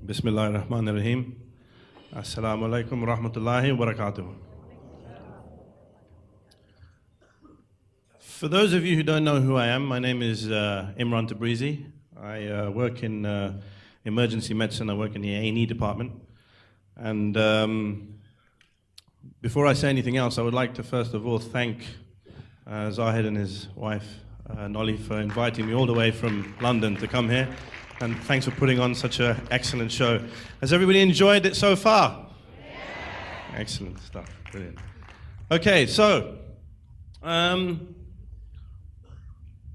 Bismillahirrahmanirrahim. Assalamu alaikum wa rahmatullahi wa barakatuh. For those of you who don't know who I am, my name is Imran Tabrizi. I work in emergency medicine. I work in the A&E department. And before I say anything else, I would like to first of all thank Zahid and his wife, Nolly, for inviting me all the way from London to come here. And thanks for putting on such an excellent show. Has everybody enjoyed it so far? Yeah. Excellent stuff, brilliant. Okay, so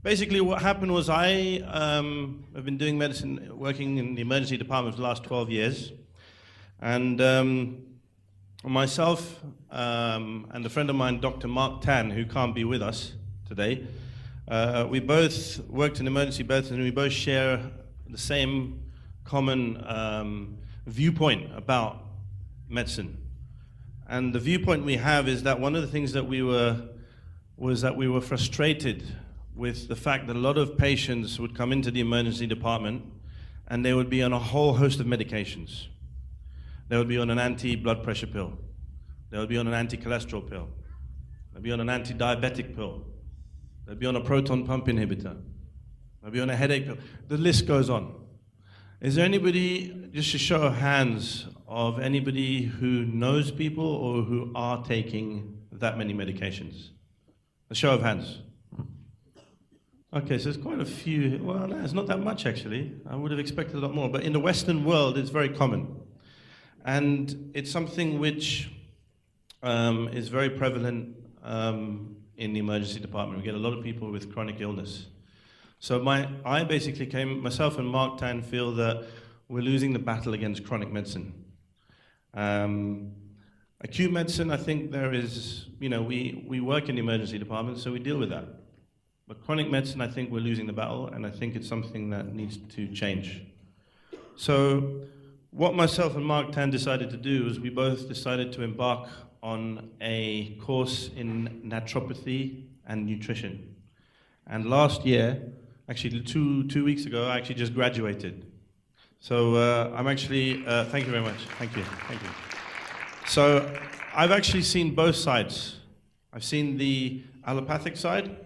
basically what happened was I have been doing medicine, working in the emergency department for the last 12 years. And myself and a friend of mine, Dr. Mark Tan, who can't be with us today, we both worked in emergency medicine and we both share the same common viewpoint about medicine. And the viewpoint we have is that one of the things that we were frustrated with the fact that a lot of patients would come into the emergency department and they would be on a whole host of medications. They would be on an anti-blood pressure pill. They would be on an anti-cholesterol pill. They'd be on an anti-diabetic pill. They'd be on a proton pump inhibitor. Maybe on a headache pill. The list goes on. Is there anybody, just a show of hands, of anybody who knows people or who are taking that many medications? A show of hands. Okay, so there's quite a few. Well, no, it's not that much actually. I would have expected a lot more. But in the Western world, it's very common. And it's something which is very prevalent in the emergency department. We get a lot of people with chronic illness. So I basically myself and Mark Tan feel that we're losing the battle against chronic medicine. Acute medicine, I think there is, we work in the emergency department, so we deal with that. But chronic medicine, I think we're losing the battle, and I think it's something that needs to change. So what myself and Mark Tan decided to do is we both decided to embark on a course in naturopathy and nutrition. And last year, actually two weeks ago, I actually just graduated. So I'm actually, thank you very much, thank you. So I've actually seen both sides. I've seen the allopathic side,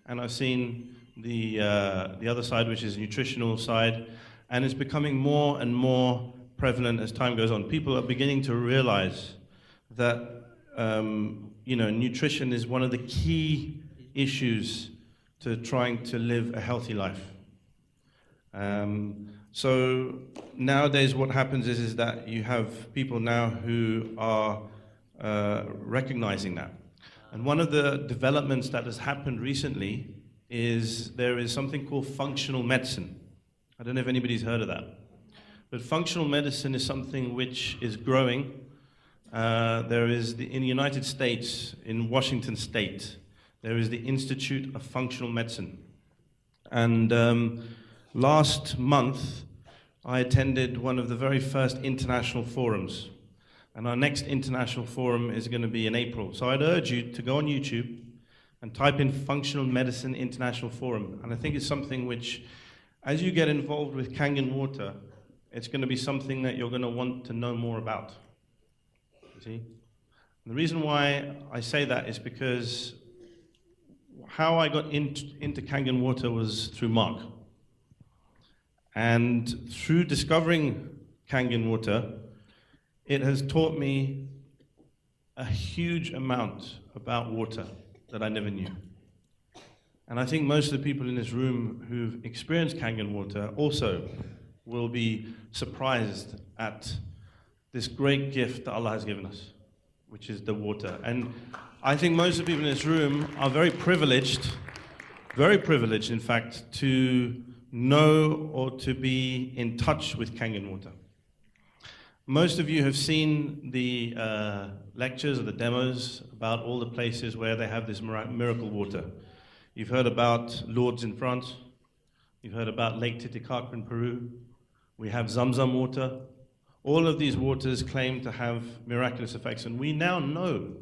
and I've seen the other side, which is the nutritional side, and it's becoming more and more prevalent as time goes on. People are beginning to realize that nutrition is one of the key issues to trying to live a healthy life. So nowadays what happens is that you have people now who are recognizing that. And one of the developments that has happened recently is there is something called functional medicine. I don't know if anybody's heard of that. But functional medicine is something which is growing. There is, in the United States, in Washington State, there is the Institute of Functional Medicine. And last month, I attended one of the very first international forums. And our next international forum is going to be in April. So I'd urge you to go on YouTube and type in Functional Medicine International Forum. And I think it's something which, as you get involved with Kangen water, it's going to be something that you're going to want to know more about. You see? And the reason why I say that is because how I got into Kangen water was through Mark. And through discovering Kangen water, it has taught me a huge amount about water that I never knew. And I think most of the people in this room who've experienced Kangen water also will be surprised at this great gift that Allah has given us, which is the water. And I think most of the people in this room are very privileged, in fact, to know or to be in touch with Kangen water. Most of you have seen the lectures or the demos about all the places where they have this miracle water. You've heard about Lourdes in France. You've heard about Lake Titicaca in Peru. We have Zamzam water. All of these waters claim to have miraculous effects, and we now know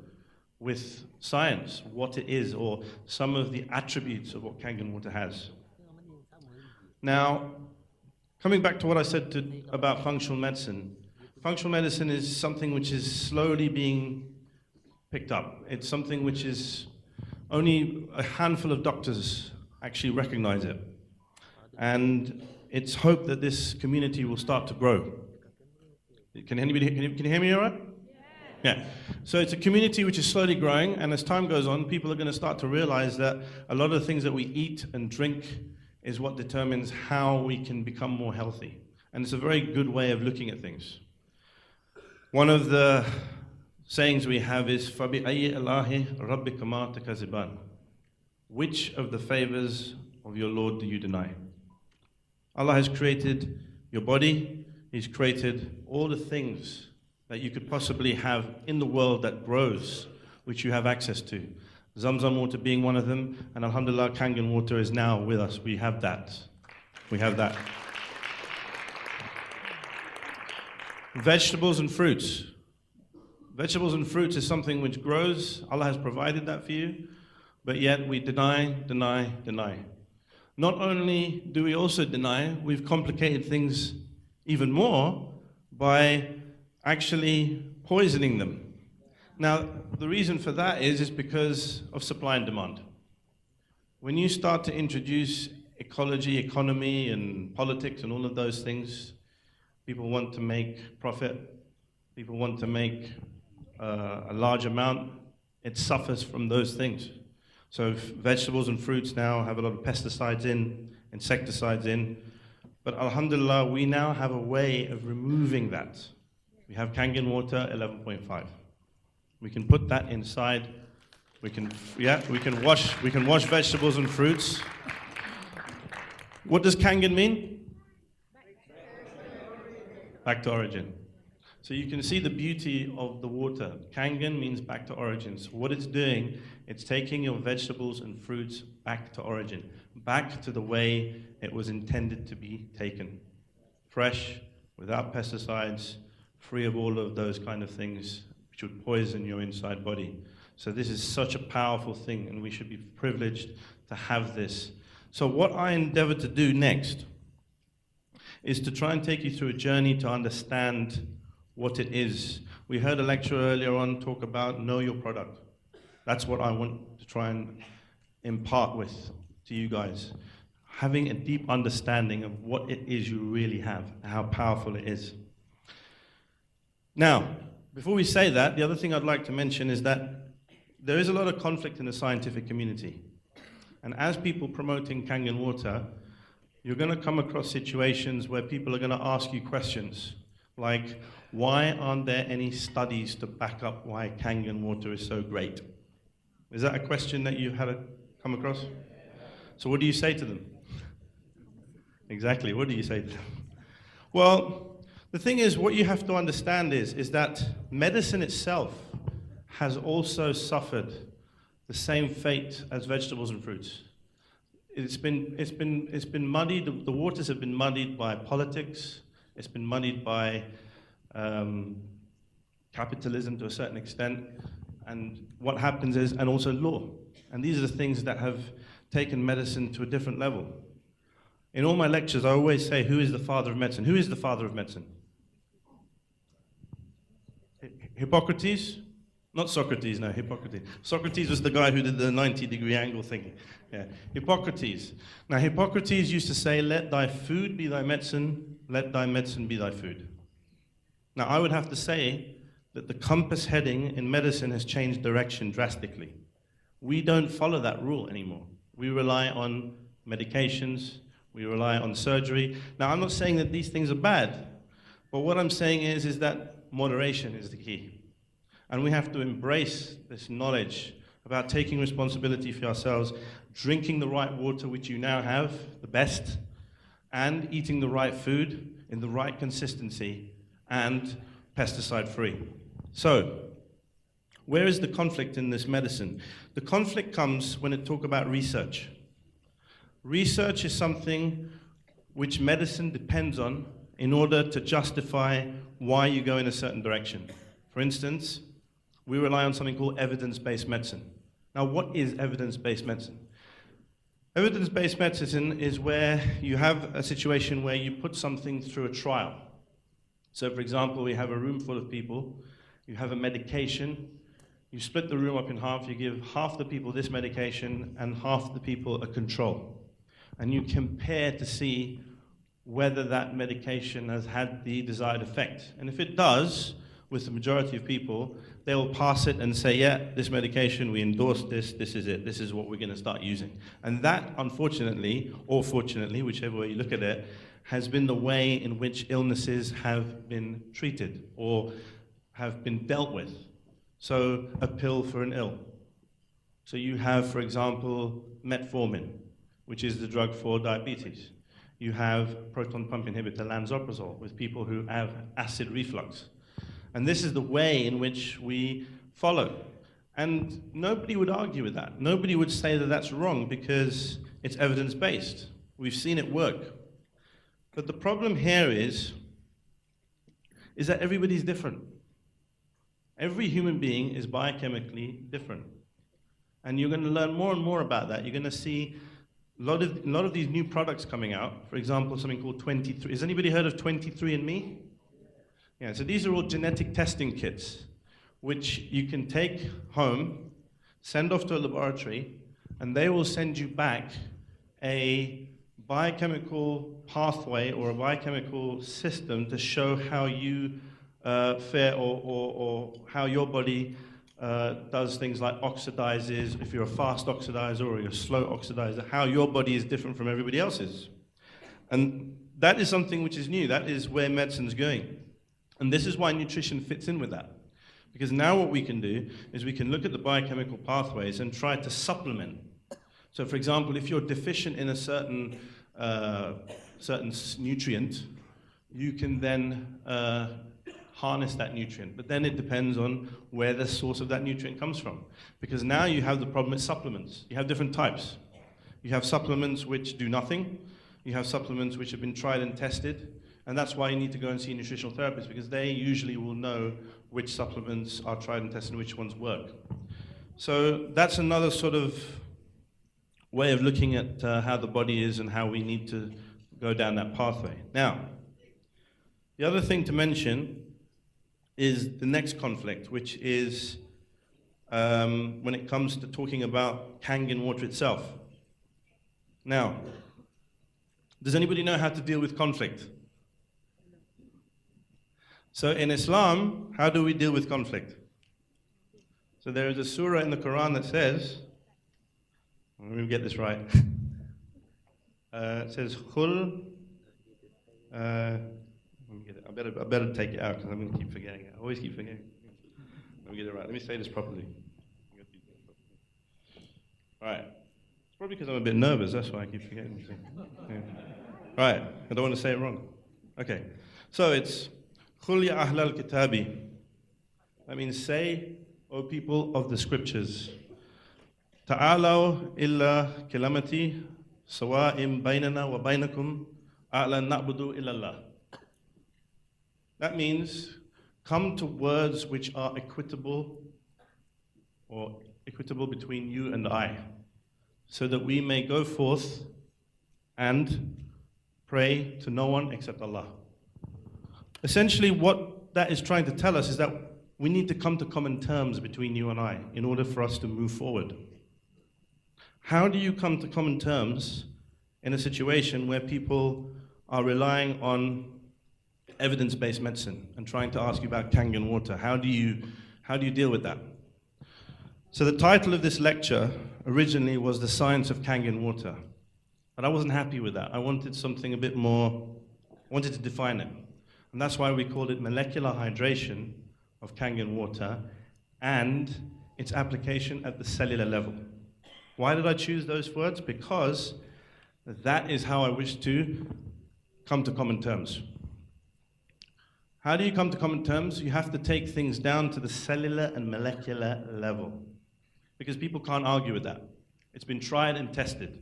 with science what it is, or some of the attributes of what Kangen water has. Now, Coming back to what I said about functional medicine is something which is slowly being picked up. It's something which is only a handful of doctors actually recognize it. And it's hoped that this community will start to grow. Can you hear me all right? Yeah. So it's a community which is slowly growing, and as time goes on, people are going to start to realize that a lot of the things that we eat and drink is what determines how we can become more healthy. And it's a very good way of looking at things. One of the sayings we have is, فَبِأَيِّ اللَّهِ رَبِّكُمَا تَكَذِبَانِ. Which of the favors of your Lord do you deny? Allah has created your body. He's created all the things that you could possibly have in the world that grows, which you have access to. Zamzam water being one of them, and alhamdulillah, Kangen water is now with us. We have that. We have that. Vegetables and fruits. Vegetables and fruits is something which grows. Allah has provided that for you, but yet we deny. Not only do we also deny, we've complicated things even more by actually poisoning them. Now, the reason for that is because of supply and demand. When you start to introduce ecology, economy, and politics and all of those things, people want to make profit, people want to make a large amount, it suffers from those things. So vegetables and fruits now have a lot of pesticides in, insecticides in, but alhamdulillah, we now have a way of removing that. We have Kangen water 11.5. We can put that inside. We can wash vegetables and fruits. What does Kangen mean? Back to origin. So you can see the beauty of the water. Kangen means back to origin. So what it's doing, it's taking your vegetables and fruits back to origin, back to the way it was intended to be taken. Fresh, without pesticides, free of all of those kind of things which would poison your inside body. So this is such a powerful thing, and we should be privileged to have this. So what I endeavor to do next is to try and take you through a journey to understand what it is. We heard a lecturer earlier on talk about know your product. That's what I want to try and impart with to you guys. Having a deep understanding of what it is you really have, and how powerful it is. Now, before we say that, the other thing I'd like to mention is that there is a lot of conflict in the scientific community. And as people promoting Kangen water, you're going to come across situations where people are going to ask you questions like, why aren't there any studies to back up why Kangen water is so great? Is that a question that you've had to come across? So what do you say to them? Exactly, what do you say to them? Well, the thing is, what you have to understand is that medicine itself has also suffered the same fate as vegetables and fruits. It's been muddied, the waters have been muddied by politics, it's been muddied by capitalism to a certain extent, and what happens is, and also law. And these are the things that have taken medicine to a different level. In all my lectures, I always say, who is the father of medicine? Who is the father of medicine? Hippocrates? Not Socrates, no, Hippocrates. Socrates was the guy who did the 90-degree angle thing. Yeah. Hippocrates. Now, Hippocrates used to say, let thy food be thy medicine, let thy medicine be thy food. Now, I would have to say that the compass heading in medicine has changed direction drastically. We don't follow that rule anymore. We rely on medications, we rely on surgery. Now, I'm not saying that these things are bad, but what I'm saying is that moderation is the key. And we have to embrace this knowledge about taking responsibility for ourselves, drinking the right water, which you now have, the best, and eating the right food in the right consistency and pesticide-free. So, where is the conflict in this medicine? The conflict comes when it talk about research. Research is something which medicine depends on in order to justify why you go in a certain direction. For instance, we rely on something called evidence-based medicine. Now, what is evidence-based medicine? Evidence-based medicine is where you have a situation where you put something through a trial. So for example, we have a room full of people, you have a medication, you split the room up in half, you give half the people this medication and half the people a control. And you compare to see whether that medication has had the desired effect. And if it does, with the majority of people, they will pass it and say, yeah, this medication, we endorse this, this is it, this is what we're going to start using. And that, unfortunately, or fortunately, whichever way you look at it, has been the way in which illnesses have been treated or have been dealt with. So, a pill for an ill. So you have, for example, metformin, which is the drug for diabetes. You have proton pump inhibitor lansoprazole with people who have acid reflux. And this is the way in which we follow. And nobody would argue with that. Nobody would say that that's wrong because it's evidence-based. We've seen it work. But the problem here is that everybody's different. Every human being is biochemically different. And you're going to learn more and more about that. You're going to see a lot of these new products coming out. For example, something called 23. Has anybody heard of 23andMe? Yeah, so these are all genetic testing kits, which you can take home, send off to a laboratory, and they will send you back a biochemical pathway or a biochemical system to show how you fare or how your body does things like oxidizes, if you're a fast oxidizer or you're a slow oxidizer, how your body is different from everybody else's. And that is something which is new. That is where medicine's going. And this is why nutrition fits in with that. Because now what we can do is we can look at the biochemical pathways and try to supplement. So for example, if you're deficient in a certain nutrient, you can then harness that nutrient. But then it depends on where the source of that nutrient comes from. Because now you have the problem with supplements. You have different types. You have supplements which do nothing. You have supplements which have been tried and tested. And that's why you need to go and see a nutritional therapist, because they usually will know which supplements are tried and tested and which ones work. So that's another sort of way of looking at how the body is and how we need to go down that pathway. Now, the other thing to mention is the next conflict, which is when it comes to talking about Kangen water itself. Now, does anybody know how to deal with conflict? So in Islam, how do we deal with conflict? So there is a surah in the Quran that says, let me get this right. It says, Khul. Let me get it. I better take it out because I'm going to keep forgetting it. I always keep forgetting. Let me get it right. Let me say this properly. All right. It's probably because I'm a bit nervous. That's why I keep forgetting. Yeah. Right. I don't want to say it wrong. Okay. So it's Khul ya ahlal kitabi. That means say, O people of the scriptures, Ta'alaw illa kalamati sawa'im baynana wa baynakum a'la na'budu illallah. That means come to words which are equitable or equitable between you and I, so that we may go forth and pray to no one except Allah. Essentially what that is trying to tell us is that we need to come to common terms between you and I in order for us to move forward. How do you come to common terms in a situation where people are relying on evidence-based medicine and trying to ask you about Kangen water? How do you deal with that? So the title of this lecture originally was The Science of Kangen Water. But I wasn't happy with that. I wanted something a bit more, I wanted to define it. And that's why we called it molecular hydration of Kangen water and its application at the cellular level. Why did I choose those words? Because that is how I wish to come to common terms. How do you come to common terms? You have to take things down to the cellular and molecular level. Because people can't argue with that. It's been tried and tested.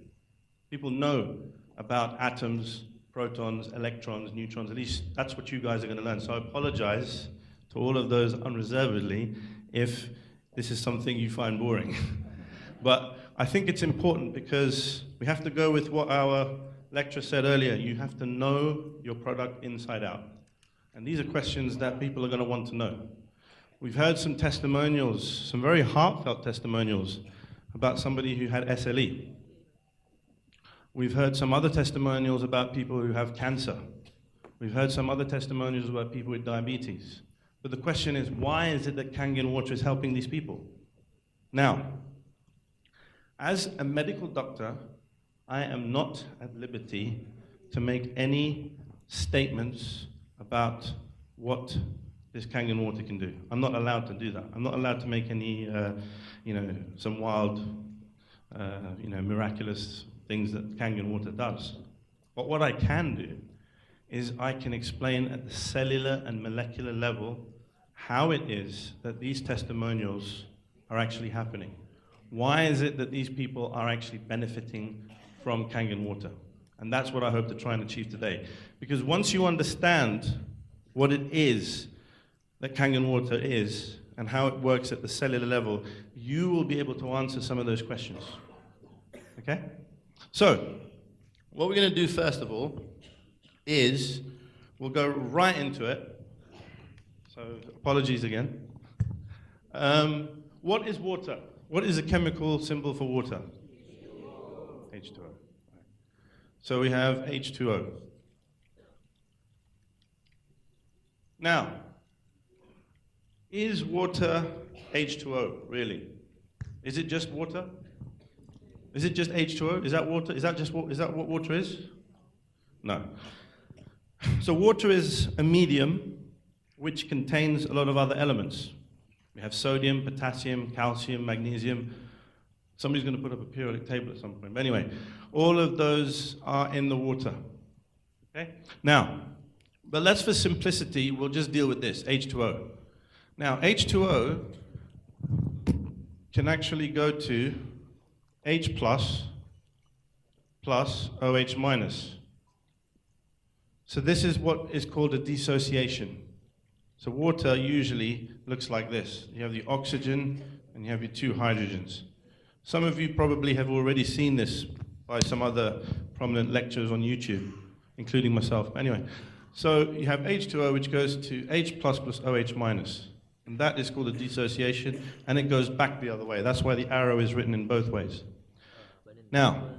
People know about atoms, protons, electrons, neutrons. At least that's what you guys are going to learn. So I apologize to all of those unreservedly if this is something you find boring. But I think it's important because we have to go with what our lecturer said earlier. You have to know your product inside out. And these are questions that people are going to want to know. We've heard some testimonials, some very heartfelt testimonials about somebody who had SLE. We've heard some other testimonials about people who have cancer. We've heard some other testimonials about people with diabetes. But the question is, why is it that Kangen water is helping these people? Now, as a medical doctor, I am not at liberty to make any statements about what this Kangen water can do. I'm not allowed to do that. I'm not allowed to make any, some wild, miraculous things that Kangen water does. But what I can do is I can explain at the cellular and molecular level how it is that these testimonials are actually happening. Why is it that these people are actually benefiting from Kangen water? And that's what I hope to try and achieve today. Because once you understand what it is that Kangen water is and how it works at the cellular level, you will be able to answer some of those questions. Okay? So, what we're going to do first of all is we'll go right into it. So, apologies again. What is water? What is a chemical symbol for water? H2O. So we have H2O. Now, is water H2O, really? Is it just water? Is it just H2O? Is that water? Is that what water is? No. So water is a medium which contains a lot of other elements. We have sodium, potassium, calcium, magnesium. Somebody's going to put up a periodic table at some point. But anyway, all of those are in the water. Okay? Now, but let's, for simplicity, we'll just deal with this, H2O. Now, H2O can actually go to H plus OH minus. So this is what is called a dissociation. So water usually looks like this. You have the oxygen and you have your two hydrogens. Some of you probably have already seen this by some other prominent lecturers on YouTube, including myself. Anyway, so you have H2O, which goes to H plus OH minus. And that is called a dissociation, and it goes back the other way. That's why the arrow is written in both ways. Now,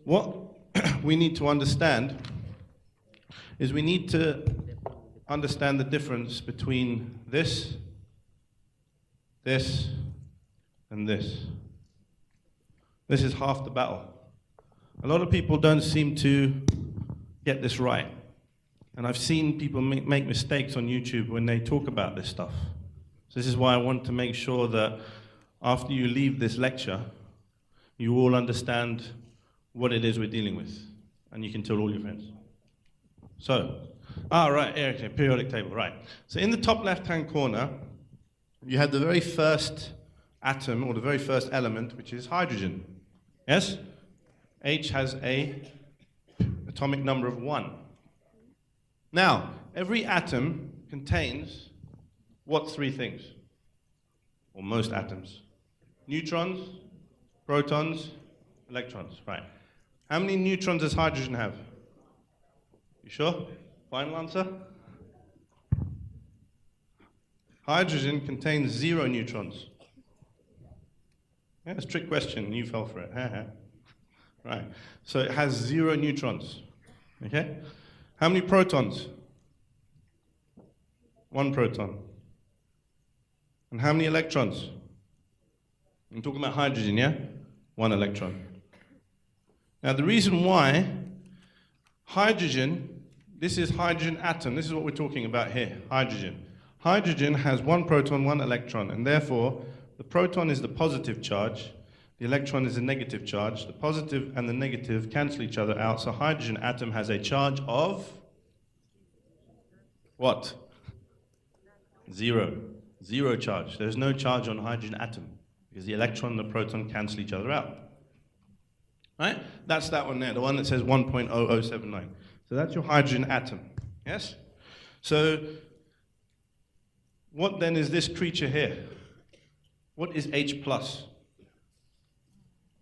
what we need to understand is we need to understand the difference between this, this, and this. This is half the battle. A lot of people don't seem to get this right. And I've seen people make mistakes on YouTube when they talk about this stuff. So this is why I want to make sure that after you leave this lecture, you all understand what it is we're dealing with. And you can tell all your friends. So, right, okay, periodic table, right. So in the top left-hand corner, you have the very first atom, or the very first element, which is hydrogen. Yes? H has an atomic number of 1. Now, every atom contains what three things? Or most atoms? Neutrons, protons, electrons, right. How many neutrons does hydrogen have? You sure? Final answer? Hydrogen contains 0 neutrons. Yeah, that's a trick question, you fell for it. Right, so it has 0 neutrons, okay? How many protons? 1 proton. And how many electrons? I'm talking about hydrogen, yeah? 1 electron. Now the reason why hydrogen, this is hydrogen atom, this is what we're talking about here, hydrogen. Hydrogen has 1 proton, 1 electron, and therefore the proton is the positive charge, the electron is the negative charge, the positive and the negative cancel each other out, so hydrogen atom has a charge of what? 0. 0 charge. There's no charge on hydrogen atom because the electron and the proton cancel each other out. Right? That's that one there, the one that says 1.0079. So that's your hydrogen atom. Yes? So what then is this creature here? What is H plus?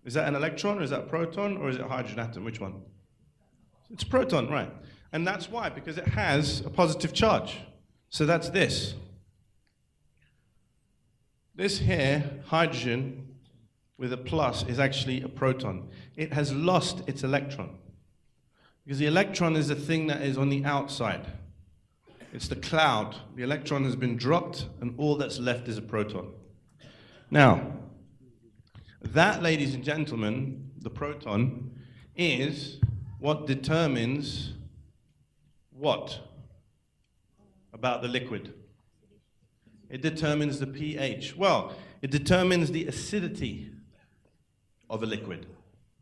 Is that an electron, or is that a proton, or is it a hydrogen atom? Which one? It's a proton, right. And that's why, because it has a positive charge. So that's this. This here, hydrogen with a plus, is actually a proton. It has lost its electron. Because the electron is the thing that is on the outside. It's the cloud. The electron has been dropped, and all that's left is a proton. Now, that, ladies and gentlemen, the proton, is what determines what about the liquid? It determines the pH. Well, it determines the acidity of a liquid.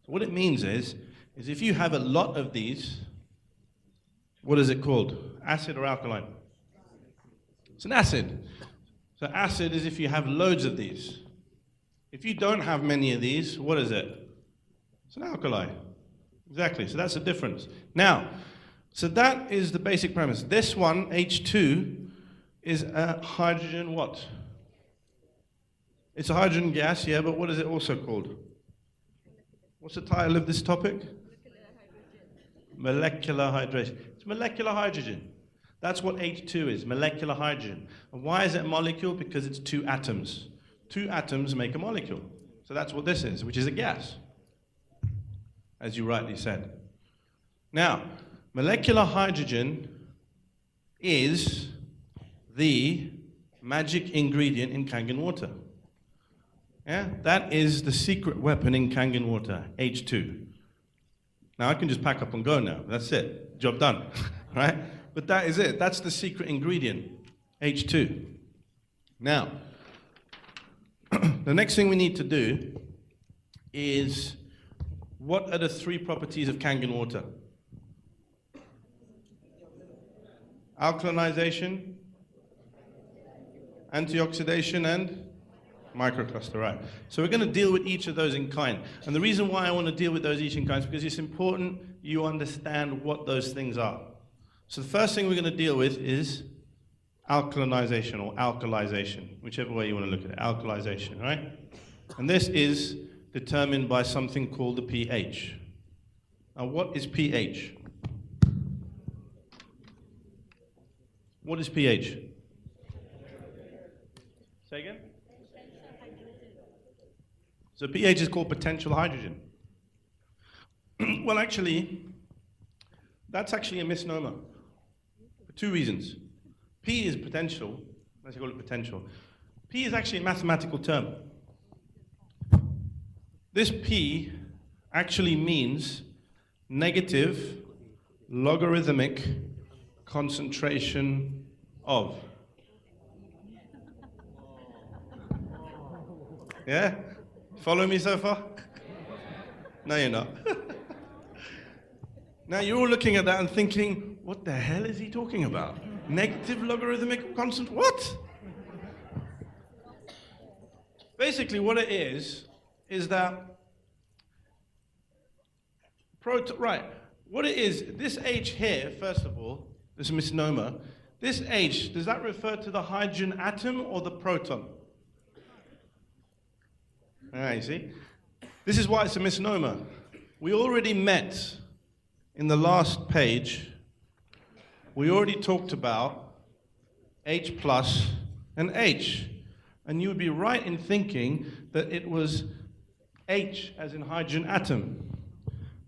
So what it means is if you have a lot of these, what is it called? Acid or alkaline? It's an acid. So acid is if you have loads of these. If you don't have many of these, what is it? It's an alkali. Exactly, so that's the difference. Now, so that is the basic premise. This one, H2, is a hydrogen what? It's a hydrogen gas, yeah, but what is it also called? What's the title of this topic? Molecular hydration. It's molecular hydrogen. That's what H2 is, molecular hydrogen. And why is it a molecule? Because it's two atoms. Two atoms make a molecule. So that's what this is, which is a gas, as you rightly said. Now, molecular hydrogen is the magic ingredient in Kangen water. Yeah? That is the secret weapon in Kangen water, H2. Now, I can just pack up and go now. That's it. Job done. Right? But that is it. That's the secret ingredient, H2. Now, the next thing we need to do is, what are the three properties of Kangen water? Alkalinization, antioxidation, and microcluster, right. So we're going to deal with each of those in kind. And the reason why I want to deal with those each in kind is because it's important you understand what those things are. So the first thing we're going to deal with is alkalinization or alkalization, whichever way you want to look at it, alkalization, right? And this is determined by something called the pH. Now, what is pH? What is pH? Say again? So pH is called potential hydrogen. Well, actually, that's actually a misnomer for two reasons. P is potential. Let's call it potential. P is actually a mathematical term. This P actually means negative logarithmic concentration of. Yeah? Follow me so far? No, you're not. Now, you're all looking at that and thinking, what the hell is he talking about? Negative logarithmic constant, what? Basically, what it is that, right, what it is, this H here, first of all, this misnomer, this H, does that refer to the hydrogen atom or the proton? You see? This is why it's a misnomer. We already met in the last page, we already talked about H plus and H. And you would be right in thinking that it was H as in hydrogen atom.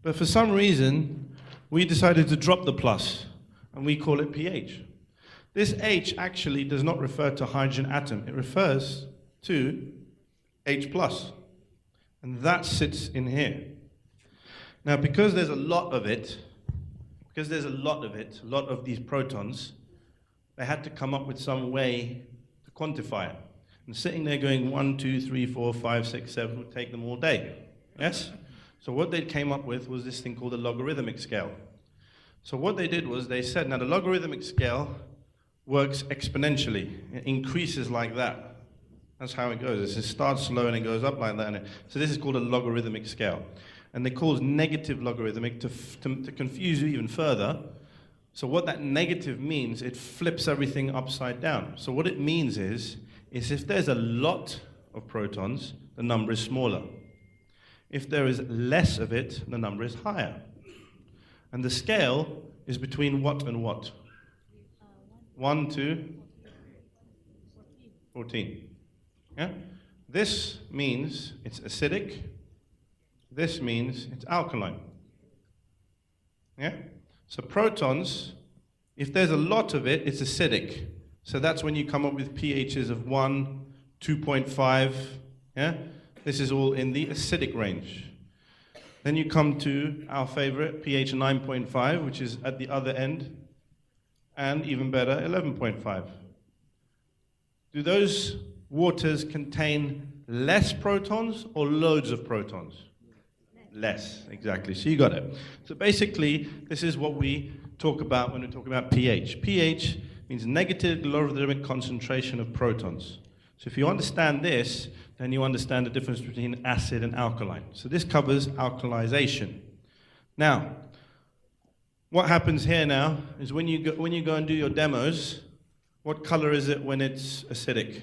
But for some reason, we decided to drop the plus, and we call it pH. This H actually does not refer to hydrogen atom. It refers to H plus. And that sits in here. Now, because there's a lot of it, a lot of these protons, they had to come up with some way to quantify it. And sitting there going 1, 2, 3, 4, 5, 6, 7 would take them all day. Yes? So what they came up with was this thing called a logarithmic scale. So what they did was they said, now the logarithmic scale works exponentially. It increases like that. That's how it goes. It starts slow and it goes up like that. So this is called a logarithmic scale. And they call it negative logarithmic to confuse you even further. So what that negative means, it flips everything upside down. So what it means is if there's a lot of protons, the number is smaller. If there is less of it, the number is higher. And the scale is between what and what? 1 to 14. Yeah? This means it's acidic. This means it's alkaline. Yeah? So protons, if there's a lot of it, it's acidic. So that's when you come up with pHs of 1, 2.5. Yeah? This is all in the acidic range. Then you come to our favorite, pH 9.5, which is at the other end, and even better, 11.5. Do those waters contain less protons or loads of protons? Less, exactly. So you got it. So basically, this is what we talk about when we talk about pH. pH means negative logarithmic concentration of protons. So if you understand this, then you understand the difference between acid and alkaline. So this covers alkalization. Now, what happens here now is when you go and do your demos, what color is it when it's acidic?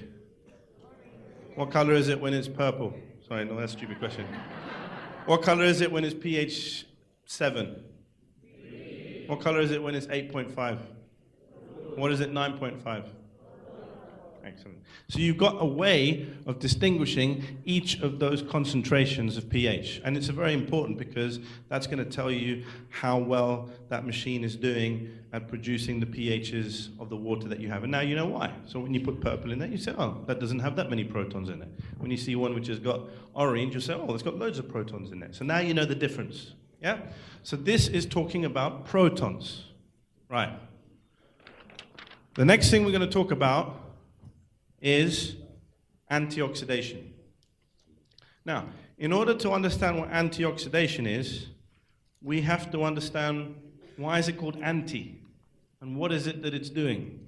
What color is it when it's purple? Sorry, no, that's a stupid question. What color is it when it's pH 7? What color is it when it's 8.5? What is it 9.5? Excellent. So you've got a way of distinguishing each of those concentrations of pH. And it's very important because that's going to tell you how well that machine is doing at producing the pHs of the water that you have. And now you know why. So when you put purple in there, you say, oh, that doesn't have that many protons in it. When you see one which has got orange, you say, oh, it's got loads of protons in it. So now you know the difference. Yeah? So this is talking about protons. Right. The next thing we're going to talk about is antioxidation. Now, in order to understand what antioxidation is, we have to understand why is it called anti, and what is it that it's doing?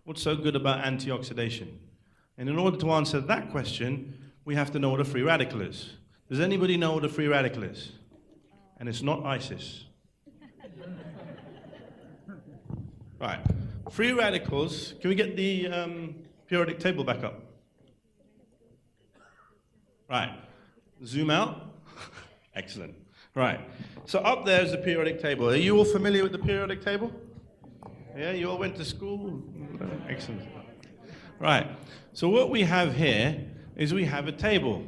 What's so good about antioxidation? And in order to answer that question, we have to know what a free radical is. Does anybody know what a free radical is? And it's not ISIS. Right. Free radicals, can we get the periodic table back up? Right. Zoom out. Excellent. Right. So up there is the periodic table. Are you all familiar with the periodic table? Yeah, you all went to school? Excellent. Right. So what we have here is we have a table.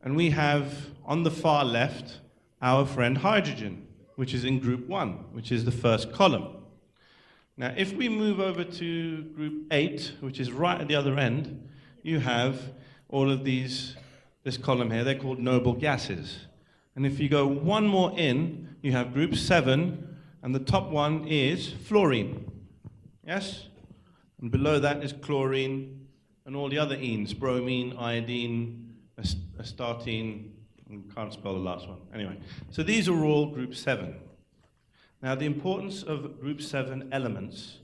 And we have, on the far left, our friend hydrogen, which is in group 1, which is the first column. Now, if we move over to group 8, which is right at the other end, you have all of this column here. They're called noble gases. And if you go one more in, you have group 7, and the top one is fluorine. Yes? And below that is chlorine, and all the other enes, bromine, iodine, astatine, and can't spell the last one. Anyway, so these are all group 7. Now, the importance of group 7 elements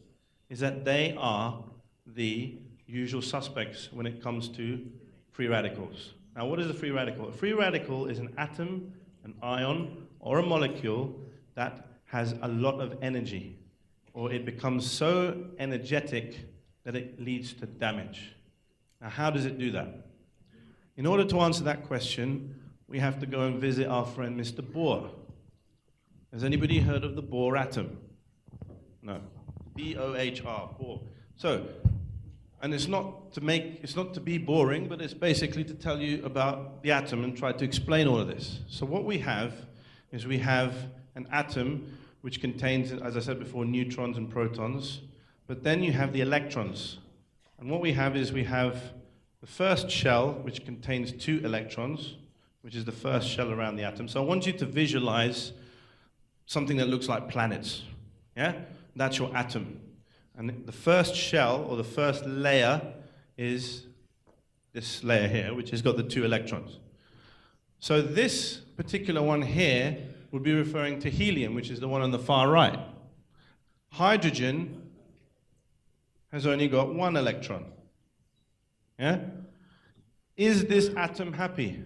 is that they are the usual suspects when it comes to free radicals. Now, what is a free radical? A free radical is an atom, an ion, or a molecule that has a lot of energy, or it becomes so energetic that it leads to damage. Now, how does it do that? In order to answer that question, we have to go and visit our friend Mr. Bohr. Has anybody heard of the Bohr atom? No. B-O-H-R, Bohr. So, and it's not to be boring, but it's basically to tell you about the atom and try to explain all of this. So what we have is we have an atom which contains, as I said before, neutrons and protons, but then you have the electrons. And what we have is we have the first shell, which contains 2 electrons, which is the first shell around the atom. So I want you to visualize something that looks like planets. Yeah? That's your atom. And the first shell, or the first layer, is this layer here, which has got the 2 electrons. So this particular one here would be referring to helium, which is the one on the far right. Hydrogen has only got 1 electron. Yeah? Is this atom happy?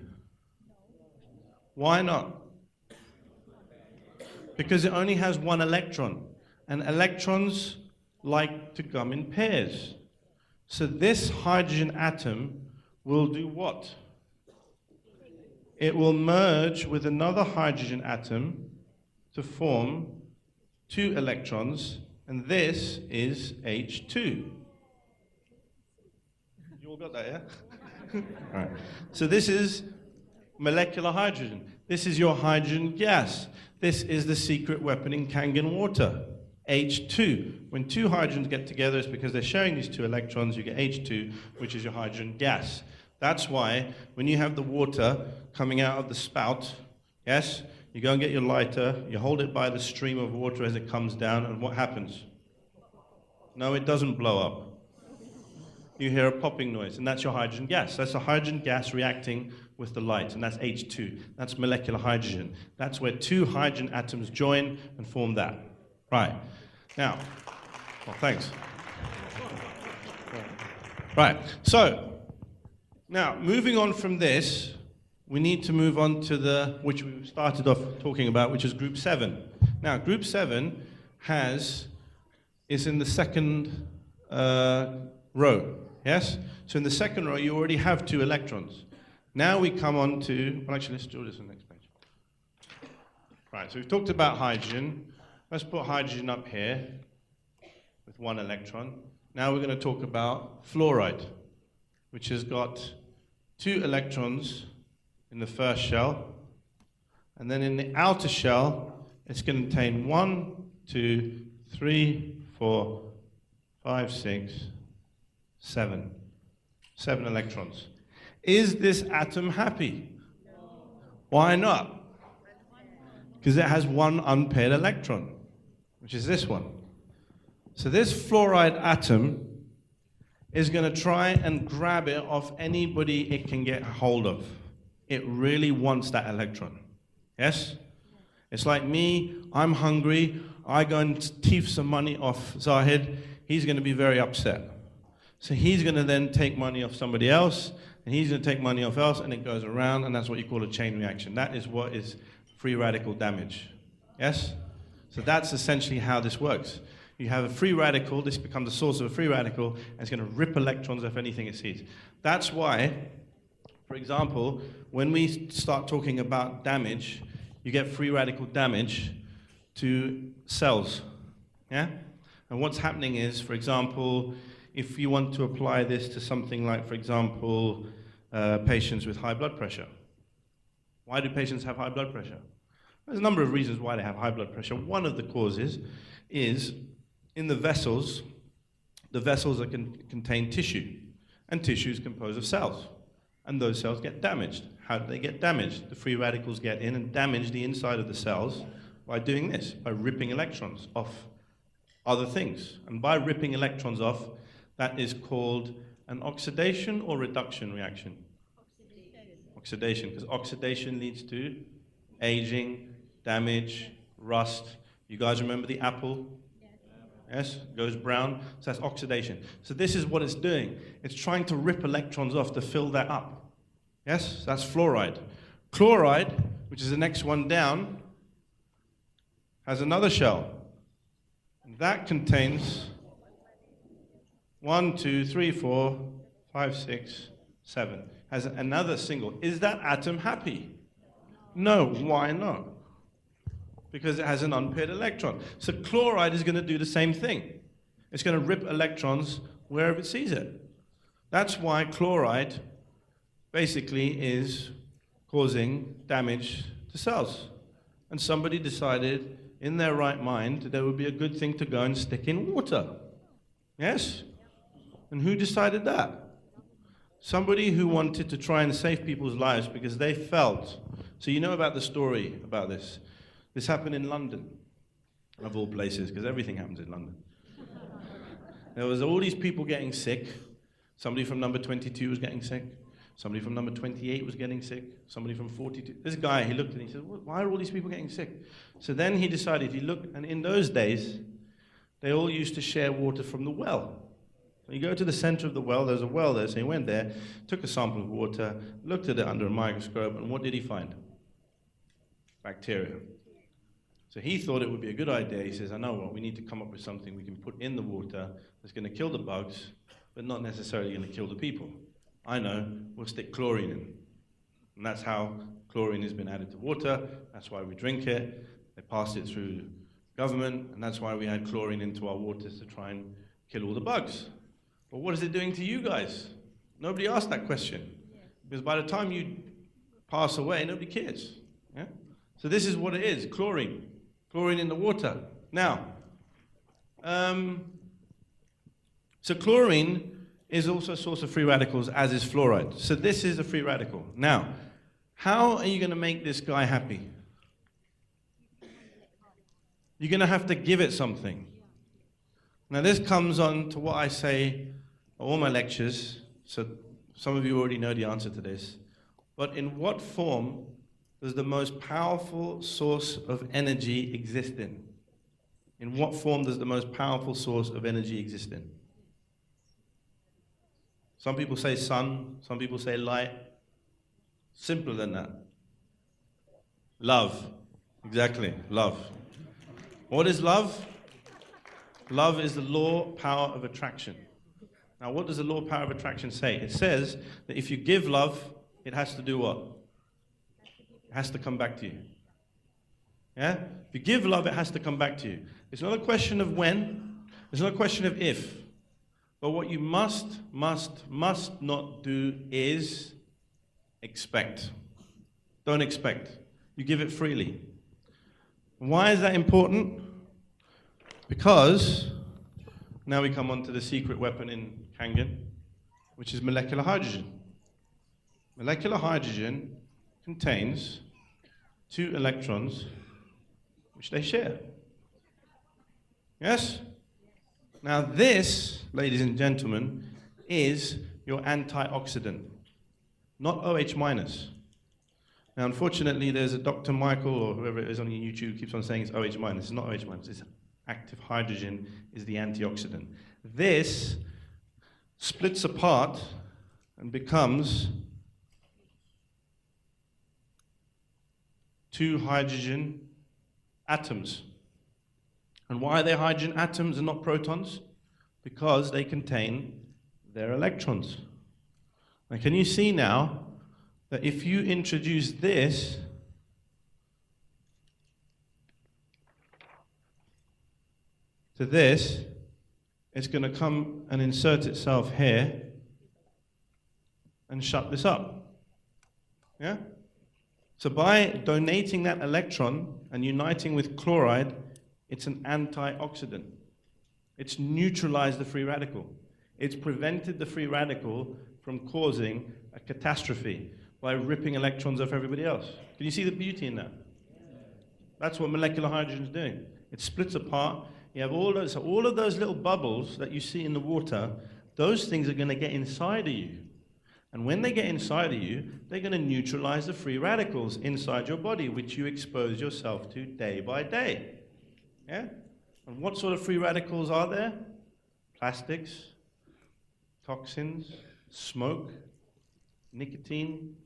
Why not? Because it only has 1 electron, and electrons like to come in pairs. So this hydrogen atom will do what? it will merge with another hydrogen atom to form 2 electrons, and this is H2. You all got that, yeah? All right. So this is molecular hydrogen. This is your hydrogen gas. This is the secret weapon in Kangen water, H2. When 2 hydrogens get together, it's because they're sharing these 2 electrons, you get H2, which is your hydrogen gas. That's why when you have the water coming out of the spout, yes, you go and get your lighter, you hold it by the stream of water as it comes down, and what happens? No, it doesn't blow up. You hear a popping noise, and that's your hydrogen gas. That's the hydrogen gas reacting with the light, and that's H2. That's molecular hydrogen. That's where 2 hydrogen atoms join and form that. Right. Now, well, thanks. Right. So, now, moving on from this, we need to move on to which we started off talking about, which is group 7. Now, group 7 is in the second row, yes? So in the second row, you already have 2 electrons. Now we come on to, well, actually, let's do this on the next page. Right, so we've talked about hydrogen. Let's put hydrogen up here with 1 electron. Now we're going to talk about fluoride, which has got 2 electrons in the first shell, and then in the outer shell, it's going to contain 1, 2, 3, 4, 5, 6, 7. 7 electrons. Is this atom happy? No. Why not? Because it has 1 unpaired electron, which is this one. So this fluoride atom is going to try and grab it off anybody it can get hold of. It really wants that electron. Yes? It's like me, I'm hungry, I go and thief some money off Zahid, he's going to be very upset. So he's going to then take money off somebody else, and he's going to take money off else, and it goes around, and that's what you call a chain reaction. That is what is free radical damage. Yes? So that's essentially how this works. You have a free radical, this becomes the source of a free radical, and it's going to rip electrons off anything it sees. That's why, for example, when we start talking about damage, you get free radical damage to cells. Yeah? And what's happening is, for example, if you want to apply this to something like, for example, patients with high blood pressure. Why do patients have high blood pressure? There's a number of reasons why they have high blood pressure. One of the causes is in the vessels that contain tissue, and tissue is composed of cells, and those cells get damaged. How do they get damaged? The free radicals get in and damage the inside of the cells by doing this, by ripping electrons off other things. And by ripping electrons off, that is called an oxidation or reduction reaction? Oxidation, because oxidation leads to aging, damage, rust. You guys remember the apple? Yes, it goes brown, so that's oxidation. So this is what it's doing. It's trying to rip electrons off to fill that up. Yes, that's fluoride. Chloride, which is the next one down, has another shell. And that contains 1, 2, 3, 4, 5, 6, 7. Has another single. Is that atom happy? No. Why not? Because it has an unpaired electron. So chloride is going to do the same thing. It's going to rip electrons wherever it sees it. That's why chloride basically is causing damage to cells. And somebody decided in their right mind that it would be a good thing to go and stick in water. Yes? And who decided that? Somebody who wanted to try and save people's lives because they felt. So you know about the story about this. This happened in London, of all places, because everything happens in London. There was all these people getting sick. Somebody from number 22 was getting sick. Somebody from number 28 was getting sick. Somebody from 42. This guy, he looked and he said, why are all these people getting sick? So then he decided, he looked, and in those days, they all used to share water from the well. So you go to the center of the well, there's a well there, so he went there, took a sample of water, looked at it under a microscope, and what did he find? Bacteria. So he thought it would be a good idea. He says, I know what, we need to come up with something we can put in the water that's going to kill the bugs, but not necessarily going to kill the people. I know, we'll stick chlorine in. And that's how chlorine has been added to water. That's why we drink it. They pass it through government, and that's why we add chlorine into our waters to try and kill all the bugs. But what is it doing to you guys? Nobody asked that question. Because by the time you pass away, nobody cares. Yeah? So this is what it is, chlorine. Chlorine in the water. Now, so chlorine is also a source of free radicals, as is fluoride. So this is a free radical. Now, how are you going to make this guy happy? You're going to have to give it something. Now this comes on to what I say at all my lectures, so some of you already know the answer to this. But in what form does the most powerful source of energy exist in? In what form does the most powerful source of energy exist in? Some people say sun, some people say light. Simpler than that. Love. Exactly, love. What is love? Love is the law, power of attraction. Now, what does the law, power of attraction say? It says that if you give love, it has to do what? It has to come back to you. Yeah? If you give love, it has to come back to you. It's not a question of when. It's not a question of if. But what you must not do is expect. Don't expect. You give it freely. Why is that important? Because now we come on to the secret weapon in Kangen, which is molecular hydrogen. Molecular hydrogen contains 2 electrons which they share. Yes? Now this, ladies and gentlemen, is your antioxidant, not OH minus. Now unfortunately there's a Dr. Michael or whoever it is on YouTube keeps on saying it's OH minus. It's not OH minus, it's active hydrogen is the antioxidant. This splits apart and becomes 2 hydrogen atoms. And why are they hydrogen atoms and not protons? Because they contain their electrons. Now can you see now that if you introduce this to this, it's going to come and insert itself here and shut this up. Yeah? So by donating that electron and uniting with chloride, it's an antioxidant. It's neutralized the free radical. It's prevented the free radical from causing a catastrophe by ripping electrons off everybody else. Can you see the beauty in that? That's what molecular hydrogen is doing. It splits apart. You have all of those little bubbles that you see in the water, those things are going to get inside of you. And when they get inside of you, they're going to neutralize the free radicals inside your body, which you expose yourself to day by day. Yeah? And what sort of free radicals are there? Plastics, toxins, smoke, nicotine,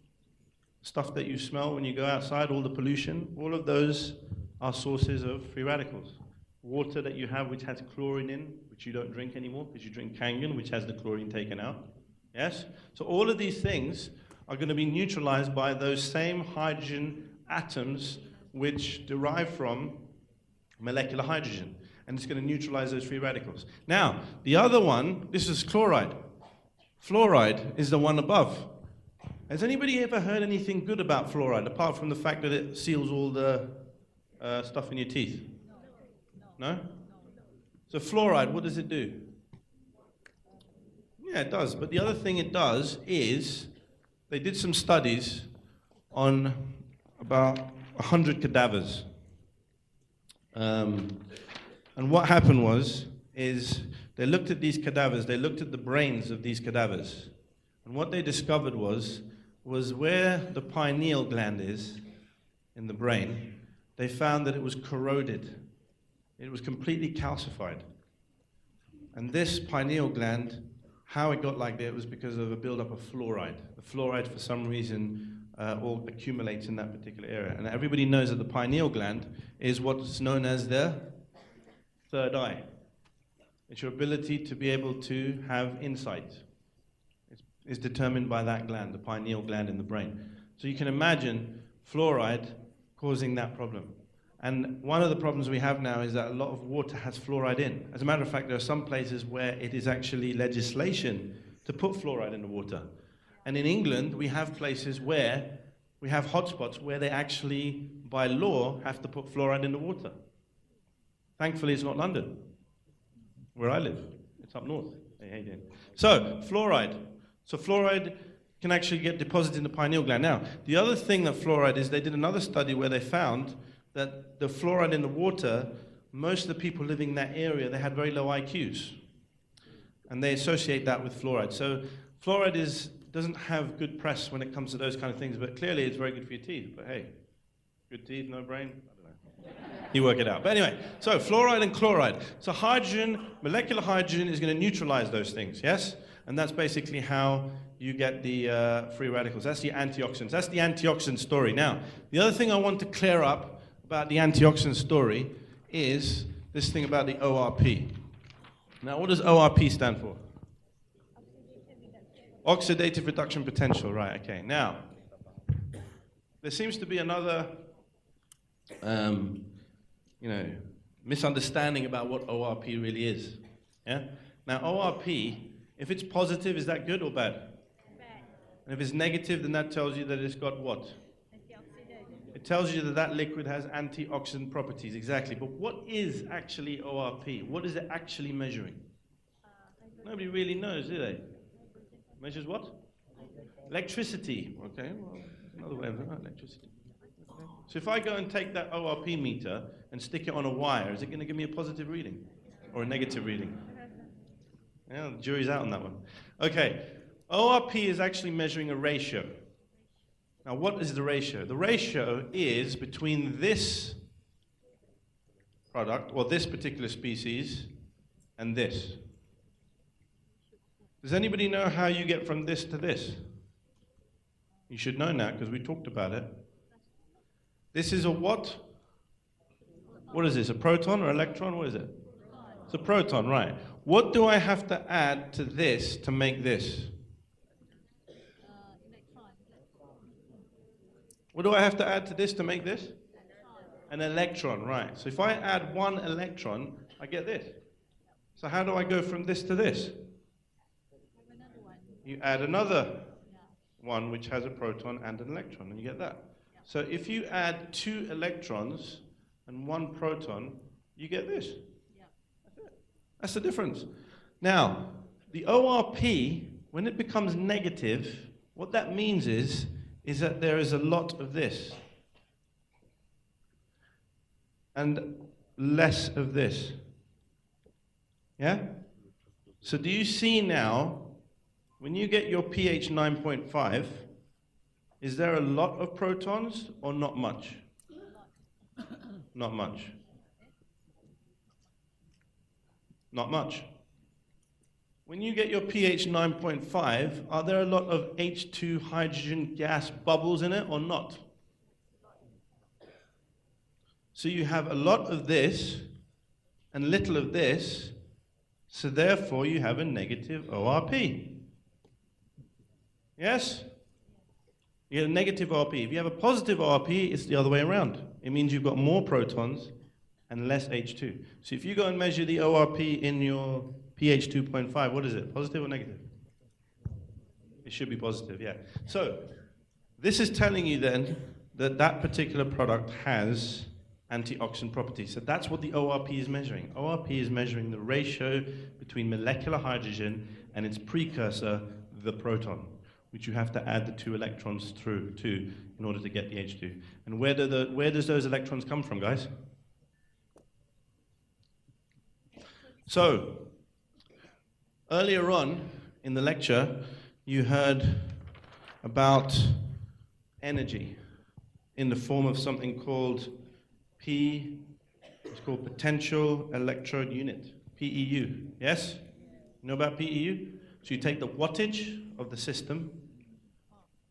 stuff that you smell when you go outside, all the pollution, all of those are sources of free radicals. Water that you have which has chlorine in, which you don't drink anymore because you drink Kangen, which has the chlorine taken out. Yes? So all of these things are going to be neutralized by those same hydrogen atoms which derive from molecular hydrogen. And it's going to neutralize those free radicals. Now, the other one, this is chloride. Fluoride is the one above. Has anybody ever heard anything good about fluoride, apart from the fact that it seals all the stuff in your teeth? No? So fluoride, what does it do? Yeah, it does. But the other thing it does is, they did some studies on about 100 cadavers. And what happened is they looked at these cadavers, they looked at the brains of these cadavers. And what they discovered was where the pineal gland is in the brain, they found that it was corroded. It was completely calcified. And this pineal gland, how it got like that was because of a buildup of fluoride. The fluoride, for some reason, all accumulates in that particular area. And everybody knows that the pineal gland is what's known as the third eye. It's your ability to be able to have insight. It's determined by that gland, the pineal gland in the brain. So you can imagine fluoride causing that problem. And one of the problems we have now is that a lot of water has fluoride in. As a matter of fact, there are some places where it is actually legislation to put fluoride in the water. And in England, we have places where we have hotspots where they actually, by law, have to put fluoride in the water. Thankfully, it's not London, where I live. It's up north. Hey. So, fluoride. So fluoride can actually get deposited in the pineal gland. Now, the other thing that fluoride is, they did another study where they found that the fluoride in the water, most of the people living in that area, they had very low IQs. And they associate that with fluoride. So fluoride doesn't have good press when it comes to those kind of things, but clearly it's very good for your teeth. But hey, good teeth, no brain? I don't know. You work it out. But anyway, so fluoride and chloride. So hydrogen, molecular hydrogen is going to neutralize those things, yes? And that's basically how you get the free radicals. That's the antioxidants. That's the antioxidant story. Now, the other thing I want to clear up about the antioxidant story is this thing about the ORP. Now, what does ORP stand for? Oxidative reduction potential, right, okay. Now, there seems to be another, misunderstanding about what ORP really is, yeah? Now, ORP, if it's positive, is that good or bad? Bad. And if it's negative, then that tells you that it's got what? It tells you that that liquid has antioxidant properties, exactly. But what is actually ORP? What is it actually measuring? Nobody really knows, do they? Measures what? Electricity. Okay, well, another way of electricity. Okay. So if I go and take that ORP meter and stick it on a wire, is it going to give me a positive reading or a negative reading? Yeah, the jury's out on that one. Okay, ORP is actually measuring a ratio. Now, what is the ratio? The ratio is between this product, or this particular species, and this. Does anybody know how you get from this to this? You should know now, because we talked about it. This is a what? What is this, a proton or electron? What is it? It's a proton, right. What do I have to add to this to make this? What do I have to add to this to make this? An electron, right. So if I add one electron, I get this. So how do I go from this to this? You add another one which has a proton and an electron, and you get that. So if you add 2 electrons and 1 proton, you get this. That's the difference. Now, the ORP, when it becomes negative, what that means is that there is a lot of this and less of this. Yeah? So do you see now, when you get your pH 9.5, is there a lot of protons or not much? Not much. Not much. When you get your pH 9.5, are there a lot of H2 hydrogen gas bubbles in it or not? So you have a lot of this and little of this, so therefore you have a negative ORP. Yes? You get a negative ORP. If you have a positive ORP, it's the other way around. It means you've got more protons and less H2. So if you go and measure the ORP in your pH 2.5, what is it? Positive or negative? It should be positive, yeah. So this is telling you then that that particular product has antioxidant properties. So that's what the ORP is measuring. ORP is measuring the ratio between molecular hydrogen and its precursor, the proton, which you have to add the 2 electrons through to in order to get the H2. And where does those electrons come from, guys? So, earlier on in the lecture, you heard about energy in the form of something called it's called potential electrode unit, PEU, yes? You know about PEU? So you take the wattage of the system,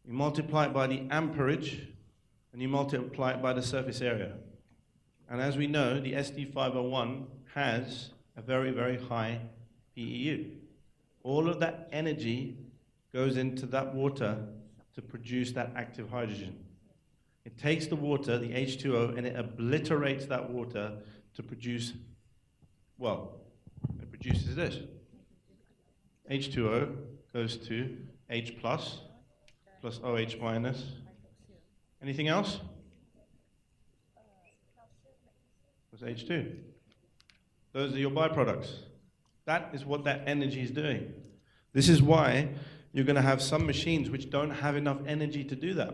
you multiply it by the amperage, and you multiply it by the surface area. And as we know, the SD501 has a very, very high PEU. All of that energy goes into that water to produce that active hydrogen. It takes the water, the H2O, and it obliterates that water to produce, well, it produces this. H2O goes to H plus OH minus. Anything else? Plus H2. Those are your byproducts. That is what that energy is doing. This is why you're going to have some machines which don't have enough energy to do that.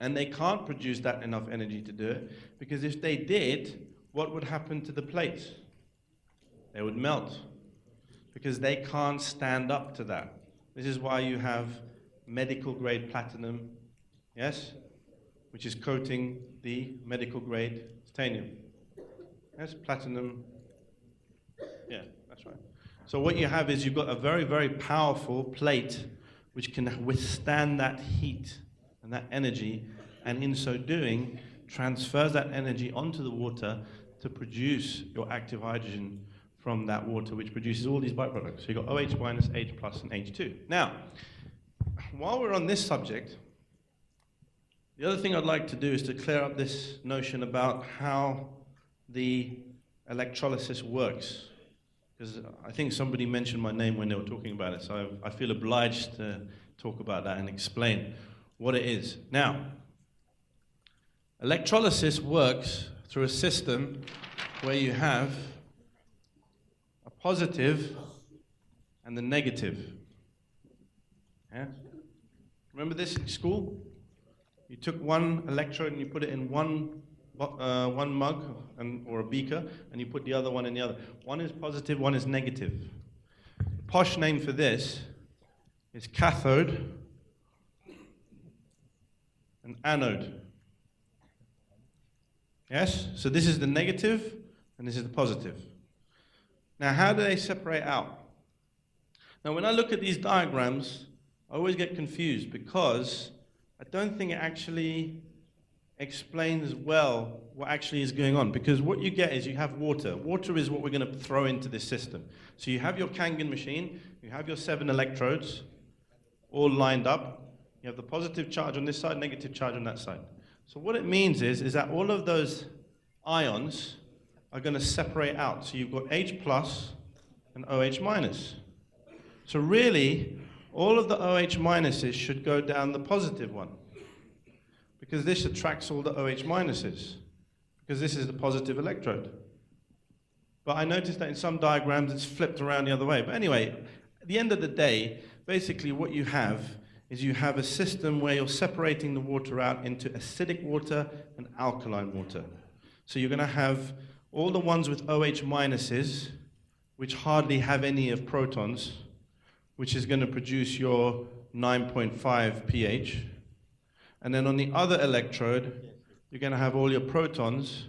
And they can't produce that enough energy to do it, because if they did, what would happen to the plates? They would melt, because they can't stand up to that. This is why you have medical grade platinum, yes, which is coating the medical grade titanium. Yes, platinum, yeah, that's right. So what you have is you've got a very, very powerful plate which can withstand that heat and that energy, and in so doing, transfers that energy onto the water to produce your active hydrogen from that water, which produces all these byproducts. So you've got OH minus, H plus, and H2. Now, while we're on this subject, the other thing I'd like to do is to clear up this notion about how the electrolysis works. Because I think somebody mentioned my name when they were talking about it, so I feel obliged to talk about that and explain what it is. Now, electrolysis works through a system where you have a positive and the negative. Yeah? Remember this in school? You took one electrode and you put it in one mug or a beaker, and you put the other one in the other. One is positive, one is negative. The posh name for this is cathode and anode. Yes? So this is the negative and this is the positive. Now, how do they separate out? Now, when I look at these diagrams, I always get confused because I don't think it actually explains well what actually is going on. Because what you get is you have water. Water is what we're going to throw into this system. So you have your Kangen machine, you have your 7 electrodes all lined up. You have the positive charge on this side, negative charge on that side. So what it means is that all of those ions are going to separate out. So you've got H plus and OH minus. So really, all of the OH minuses should go down the positive one, because this attracts all the OH minuses, because this is the positive electrode. But I noticed that in some diagrams it's flipped around the other way. But anyway, at the end of the day, basically what you have is you have a system where you're separating the water out into acidic water and alkaline water. So you're going to have all the ones with OH minuses, which hardly have any of protons, which is going to produce your 9.5 pH. And then on the other electrode, you're going to have all your protons,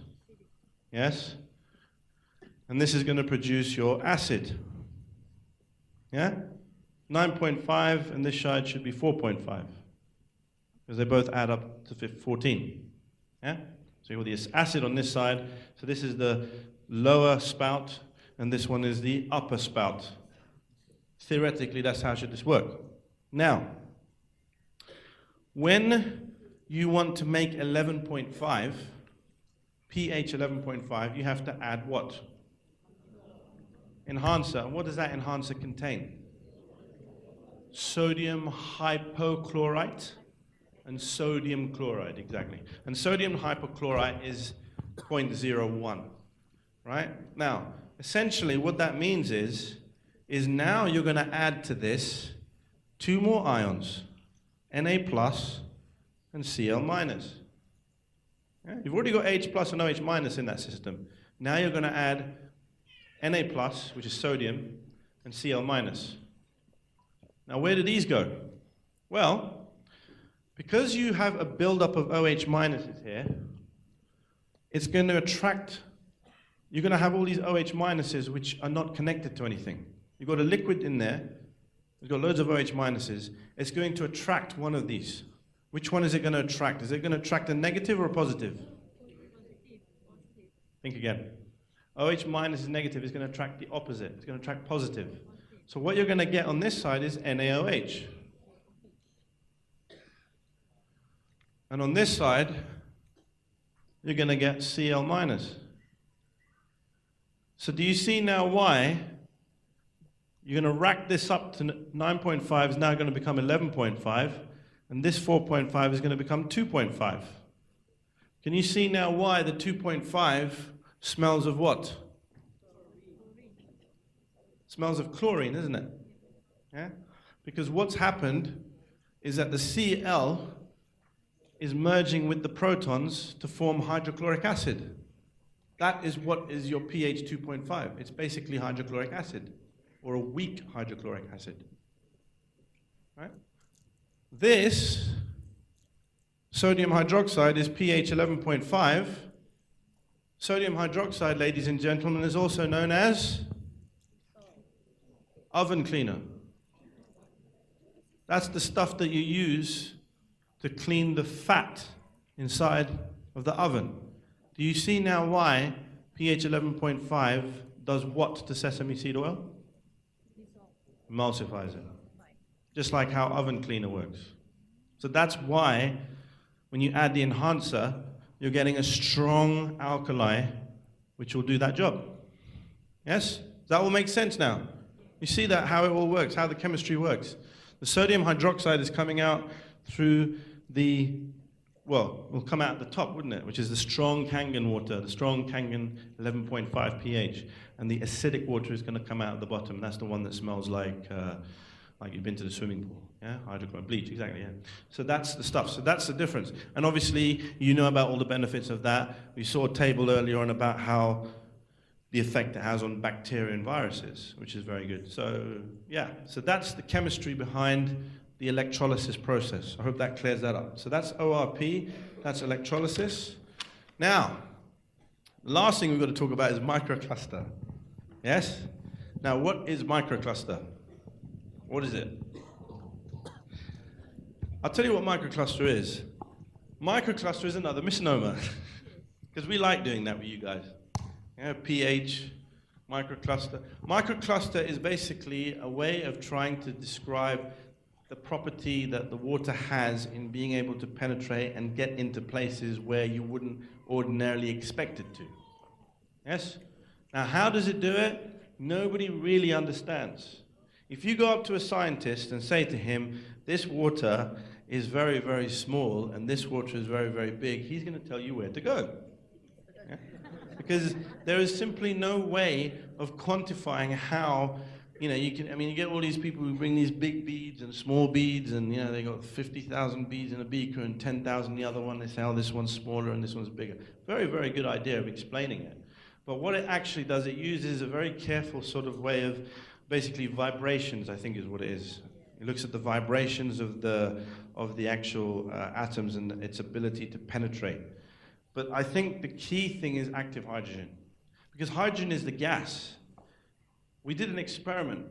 yes? And this is going to produce your acid, yeah? 9.5, and this side should be 4.5, because they both add up to 14, yeah? So you have this acid on this side, so this is the lower spout, and this one is the upper spout. Theoretically, that's how should this work. Now, when you want to make 11.5, pH 11.5, you have to add what? Enhancer. What does that enhancer contain? Sodium hypochlorite and sodium chloride, exactly. And sodium hypochlorite is 0.01, right? Now, essentially what that means is now you're going to add to this 2 more ions, Na plus and Cl minus. Yeah? You've already got H plus and OH minus in that system. Now you're going to add Na plus, which is sodium, and Cl minus. Now where do these go? Well, because you have a buildup of OH minuses here, it's going to attract, you're going to have all these OH minuses which are not connected to anything. You've got a liquid in there, it's got loads of OH minuses, it's going to attract one of these. Which one is it going to attract? Is it going to attract a negative or a positive? Think again. OH minus is negative, it's going to attract the opposite, it's going to attract positive. So what you're going to get on this side is NaOH. And on this side, you're going to get Cl minus. So do you see now why you're going to rack this up to 9.5 is now going to become 11.5, and this 4.5 is going to become 2.5. Can you see now why the 2.5 smells of what? Smells of chlorine, isn't it? Yeah? Because what's happened is that the Cl is merging with the protons to form hydrochloric acid. That is what is your pH 2.5. It's basically hydrochloric acid, or a weak hydrochloric acid. Right? This sodium hydroxide is pH 11.5. Sodium hydroxide, ladies and gentlemen, is also known as oven cleaner. That's the stuff that you use to clean the fat inside of the oven. Do you see now why pH 11.5 does what to sesame seed oil? Emulsifies it. Just like how oven cleaner works. So that's why when you add the enhancer, you're getting a strong alkali which will do that job. Yes? Does that all make sense now? You see that, how it all works, how the chemistry works. The sodium hydroxide is coming out through the, well, will come out at the top, wouldn't it? Which is the strong Kangen water, the strong Kangen 11.5 pH. And the acidic water is going to come out at the bottom. That's the one that smells like you've been to the swimming pool. Yeah, hydrochloric bleach, exactly, yeah. So that's the stuff. So that's the difference. And obviously, you know about all the benefits of that. We saw a table earlier on about how the effect it has on bacteria and viruses, which is very good. So, yeah, so that's the chemistry behind the electrolysis process. I hope that clears that up. So that's ORP, that's electrolysis. Now, the last thing we've got to talk about is microcluster. Yes? Now, what is microcluster? What is it? I'll tell you what microcluster is. Microcluster is another misnomer, because we like doing that with you guys. Yeah, pH, microcluster. Microcluster is basically a way of trying to describe the property that the water has in being able to penetrate and get into places where you wouldn't ordinarily expect it to. Yes? Now, how does it do it? Nobody really understands. If you go up to a scientist and say to him, this water is very, very small and this water is very, very big, he's going to tell you where to go. Yeah? Because there is simply no way of quantifying how, you know, you can, I mean, you get all these people who bring these big beads and small beads and, you know, they got 50,000 beads in a beaker and 10,000 in the other one. They say, oh, this one's smaller and this one's bigger. Very, very good idea of explaining it. But what it actually does, it uses a very careful sort of way of basically vibrations, I think is what it is. It looks at the vibrations of the actual atoms and its ability to penetrate. But I think the key thing is active hydrogen. Because hydrogen is the gas. We did an experiment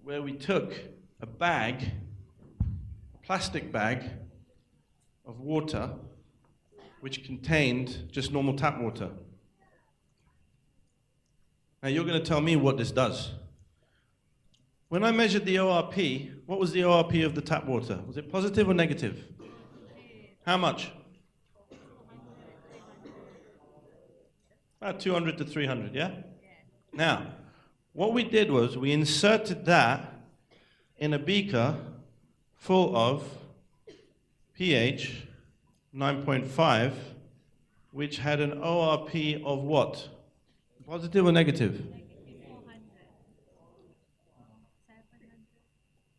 where we took a bag, a plastic bag of water, which contained just normal tap water. Now you're going to tell me what this does. When I measured the ORP, what was the ORP of the tap water? Was it positive or negative? How much? About 200 to 300, yeah? Now, what we did was we inserted that in a beaker full of pH 9.5, which had an ORP of what? Positive or negative?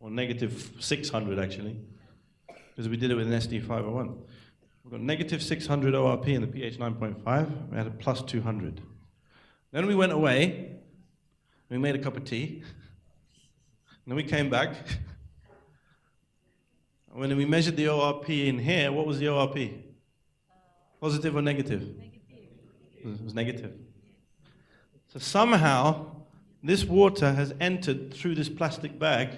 Or negative 600, actually, because we did it with an SD501. We've got negative 600 ORP in the pH 9.5. We had a plus 200. Then we went away. We made a cup of tea. And then we came back. When we measured the ORP in here, what was the ORP? Positive or negative? Negative. It was negative. So somehow, this water has entered through this plastic bag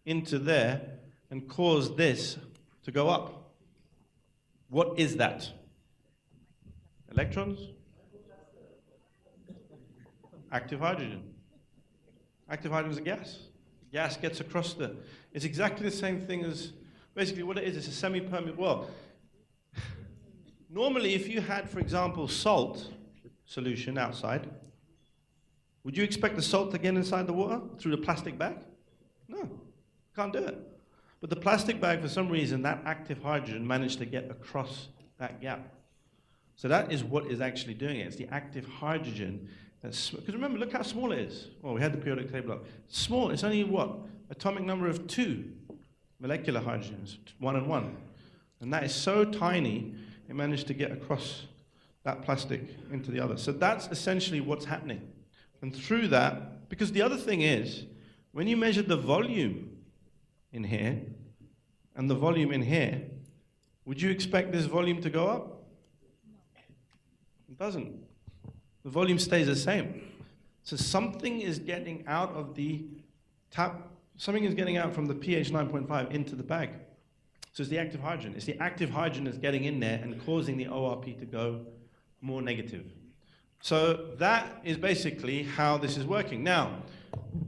into there and caused this to go up. What is that? Electrons? Active hydrogen. Active hydrogen is a gas. Gas gets across the... It's exactly the same thing as... Basically what it is, it's a semi-permeable... Well, Normally, if you had, for example, salt solution outside, would you expect the salt to get inside the water through the plastic bag? No, can't do it. But the plastic bag, for some reason, that active hydrogen managed to get across that gap. So that is what is actually doing it. It's the active hydrogen. Because remember, look how small it is. Well, we had the periodic table up. Small, it's only what? Atomic number of 2 molecular hydrogens, 1 and 1. And that is so tiny, it managed to get across that plastic into the other. So that's essentially what's happening. And through that, because the other thing is, when you measure the volume in here and the volume in here, would you expect this volume to go up? It doesn't. The volume stays the same. So something is getting out of the tap, something is getting out from the pH 9.5 into the bag. So it's the active hydrogen. It's the active hydrogen that's getting in there and causing the ORP to go more negative. So that is basically how this is working. Now,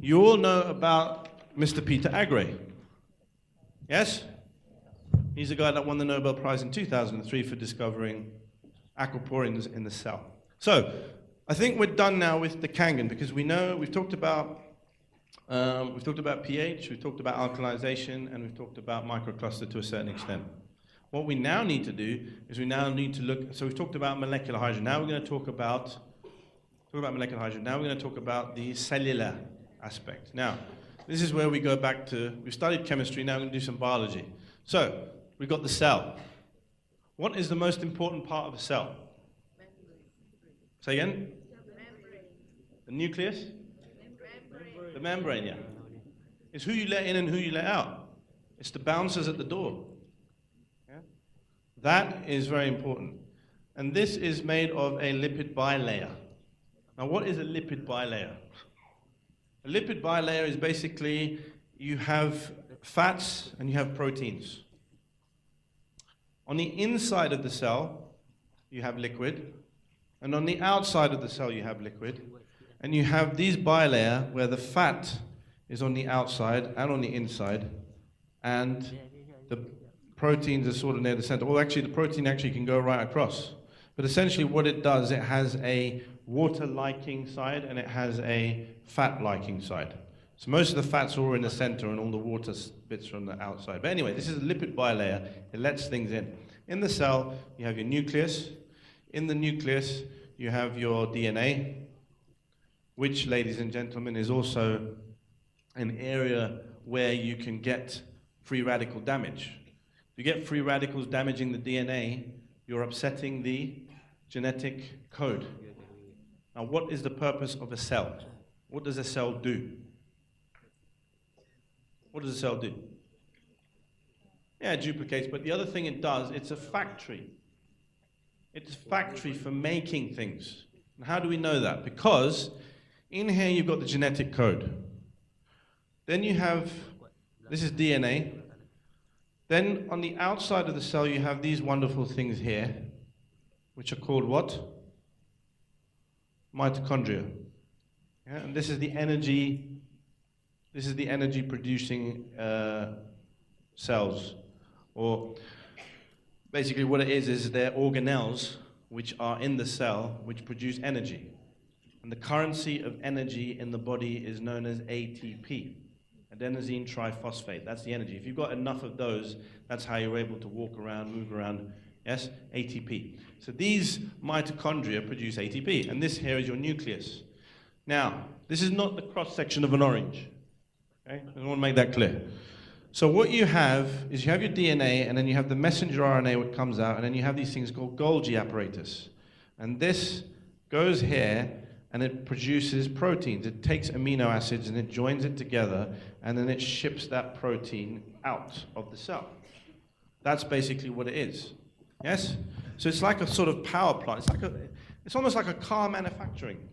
you all know about Mr. Peter Agre. Yes? He's the guy that won the Nobel Prize in 2003 for discovering aquaporins in the cell. So, I think we're done now with the Kangen because we know we've talked about pH, we've talked about alkalization, and we've talked about microcluster to a certain extent. What we now need to do is we now need to look. So we've talked about molecular hydrogen. Now we're going to talk about molecular hydrogen. Now we're going to talk about the cellular aspect. Now, this is where we go back to. We've studied chemistry. Now we're going to do some biology. So we've got the cell. What is the most important part of a cell? Say again? The nucleus? The membrane, yeah. It's who you let in and who you let out. It's the bouncers at the door. Yeah? That is very important. And this is made of a lipid bilayer. Now, what is a lipid bilayer? A lipid bilayer is basically you have fats and you have proteins. On the inside of the cell, you have liquid. And on the outside of the cell, you have liquid. And you have these bilayer where the fat is on the outside and on the inside. And the proteins are sort of near the center. Well, actually, the protein actually can go right across. But essentially what it does, it has a water-liking side and it has a fat-liking side. So most of the fats are all in the center and all the water bits from the outside. But anyway, this is a lipid bilayer. It lets things in. In the cell, you have your nucleus. In the nucleus, you have your DNA, which, ladies and gentlemen, is also an area where you can get free radical damage. If you get free radicals damaging the DNA, you're upsetting the genetic code. Now, what is the purpose of a cell? What does a cell do? What does a cell do? Yeah, it duplicates, but the other thing it does, it's a factory. It's a factory for making things. And how do we know that? Because in here you've got the genetic code. Then you have, this is DNA. Then on the outside of the cell you have these wonderful things here, which are called what? Mitochondria. Yeah, and this is the energy producing cells. Or basically what it is they're organelles which are in the cell which produce energy. And the currency of energy in the body is known as ATP, adenosine triphosphate. That's the energy. If you've got enough of those, that's how you're able to walk around, move around. Yes, ATP. So these mitochondria produce ATP, and this here is your nucleus. Now, this is not the cross-section of an orange. Okay? I want to make that clear. So what you have is you have your DNA, and then you have the messenger RNA which comes out, and then you have these things called Golgi apparatus. And this goes here, and it produces proteins. It takes amino acids, and it joins it together, and then it ships that protein out of the cell. That's basically what it is. Yes? So it's like a sort of power plant. It's almost like a car manufacturing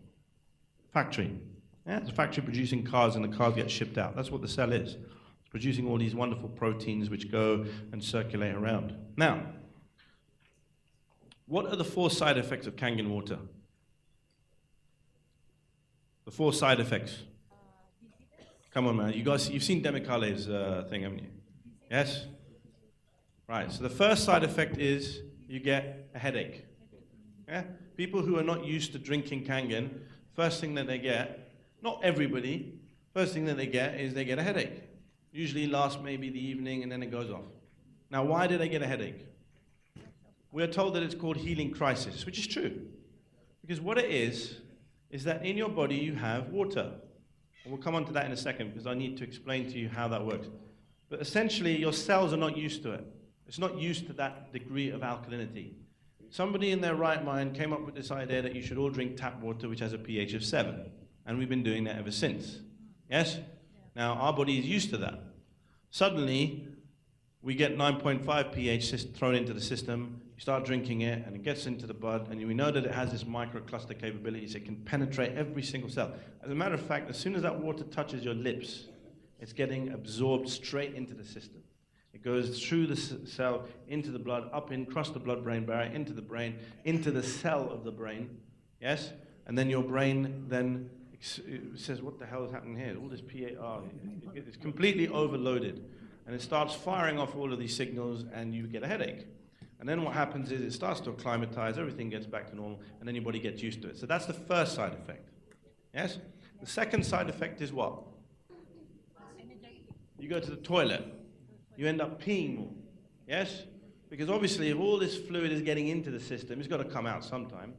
factory. Yeah? It's a factory producing cars, and the cars get shipped out. That's what the cell is. It's producing all these wonderful proteins which go and circulate around. Now, what are the 4 side effects of Kangen water? The 4 side effects. Come on, man. You guys, you've seen Demikale's thing, haven't you? Yes? Right. So the first side effect is you get a headache. Yeah? People who are not used to drinking Kangen, first thing that they get, not everybody, first thing that they get is they get a headache. Usually lasts maybe the evening and then it goes off. Now, why do they get a headache? We're told that it's called healing crisis, which is true. Because what it is that in your body you have water. And we'll come on to that in a second because I need to explain to you how that works. But essentially, your cells are not used to it. It's not used to that degree of alkalinity. Somebody in their right mind came up with this idea that you should all drink tap water, which has a pH of 7. And we've been doing that ever since. Yes? Now, our body is used to that. Suddenly, we get 9.5 pH thrown into the system, you start drinking it, and it gets into the blood, and we know that it has this microcluster capability, so it can penetrate every single cell. As a matter of fact, as soon as that water touches your lips, it's getting absorbed straight into the system. It goes through the cell, into the blood, up in, across the blood-brain barrier, into the brain, into the cell of the brain, yes? And then your brain then says, what the hell is happening here? All this PAR, it's completely overloaded. And it starts firing off all of these signals, and you get a headache. And then what happens is it starts to acclimatize, everything gets back to normal, and then your body gets used to it. So that's the first side effect. Yes? The second side effect is what? You go to the toilet. You end up peeing more. Yes? Because obviously, if all this fluid is getting into the system, it's got to come out sometime.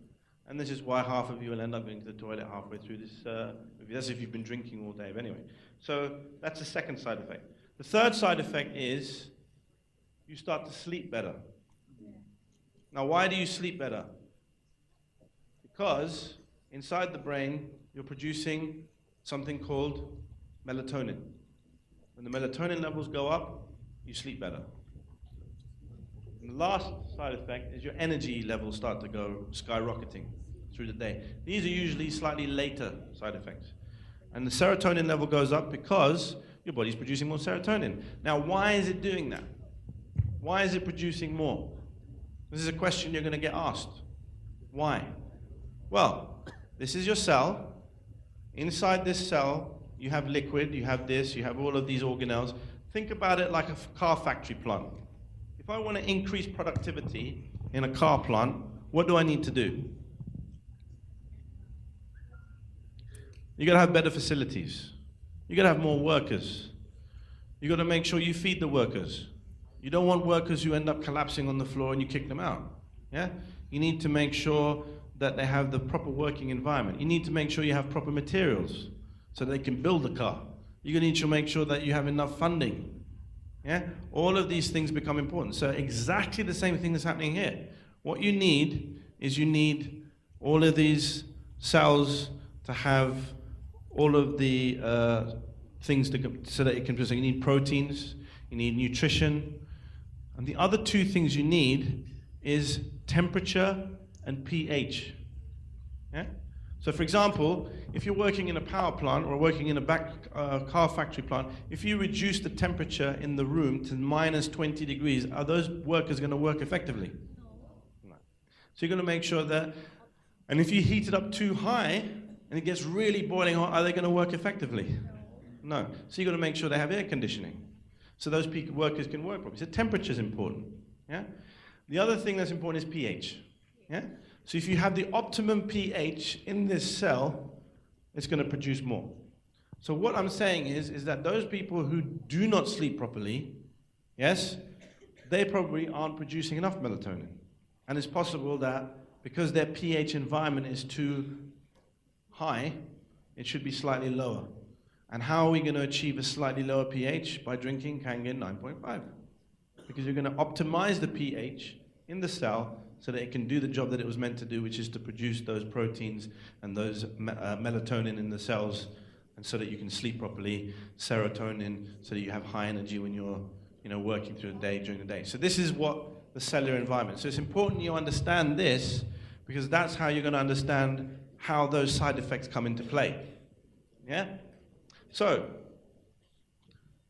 And this is why half of you will end up going to the toilet halfway through this. That's if you've been drinking all day. But anyway, so that's the second side effect. The third side effect is you start to sleep better. Now, why do you sleep better? Because inside the brain, you're producing something called melatonin. When the melatonin levels go up, you sleep better. And the last side effect is your energy levels start to go skyrocketing through the day. These are usually slightly later side effects. And the serotonin level goes up because your body's producing more serotonin. Now, why is it doing that? Why is it producing more? This is a question you're going to get asked. Why? Well, this is your cell. Inside this cell, you have liquid, you have this, you have all of these organelles. Think about it like a car factory plant. If I want to increase productivity in a car plant, what do I need to do? You got to have better facilities. You got to have more workers. You got to make sure you feed the workers. You don't want workers who end up collapsing on the floor and you kick them out. Yeah? You need to make sure that they have the proper working environment. You need to make sure you have proper materials so they can build the car. You need to make sure that you have enough funding. Yeah? All of these things become important. So exactly the same thing is happening here. What you need is you need all of these cells to have all of the things so that it can produce. You need proteins, you need nutrition, and the other two things you need is temperature and pH. Yeah? So for example, if you're working in a power plant or working in a car factory plant, if you reduce the temperature in the room to minus 20 degrees, are those workers going to work effectively? No. So you're going to make sure that, and if you heat it up too high, and it gets really boiling hot, are they going to work effectively? No. So you've got to make sure they have air conditioning, so those workers can work properly. So temperature is important. Yeah? The other thing that's important is pH. Yeah? So if you have the optimum pH in this cell, it's going to produce more. So what I'm saying is that those people who do not sleep properly, yes, they probably aren't producing enough melatonin. And it's possible that because their pH environment is too high, it should be slightly lower. And how are we going to achieve a slightly lower pH? By drinking Kangen 9.5. Because you're going to optimize the pH in the cell so that it can do the job that it was meant to do, which is to produce those proteins and those melatonin in the cells, and so that you can sleep properly, serotonin, so that you have high energy when you're working through the day, during the day. So this is what the cellular environment. So it's important you understand this, because that's how you're going to understand how those side effects come into play. Yeah? So,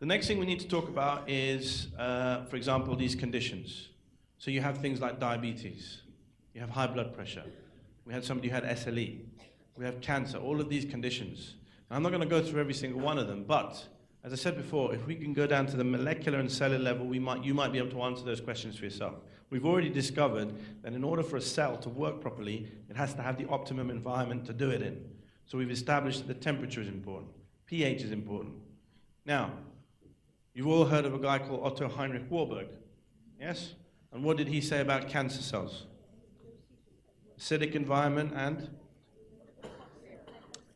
the next thing we need to talk about is, for example, these conditions. So you have things like diabetes, you have high blood pressure, we had somebody who had SLE, we have cancer, all of these conditions. And I'm not going to go through every single one of them, but As I said before, if we can go down to the molecular and cellular level, you might be able to answer those questions for yourself. We've already discovered that in order for a cell to work properly, it has to have the optimum environment to do it in. So we've established that the temperature is important, pH is important. Now, you've all heard of a guy called Otto Heinrich Warburg, yes? And what did he say about cancer cells? Acidic environment and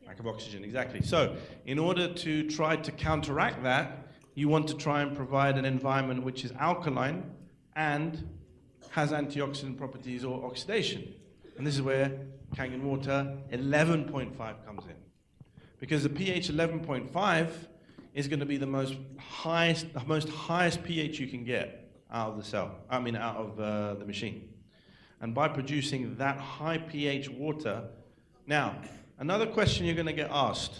lack of oxygen, exactly. So, in order to try to counteract that, you want to try and provide an environment which is alkaline and has antioxidant properties or oxidation. And this is where Kangen water 11.5 comes in. Because the pH 11.5 is going to be the most highest pH you can get out of the cell, out of the machine. And by producing that high pH water, now, another question you're going to get asked,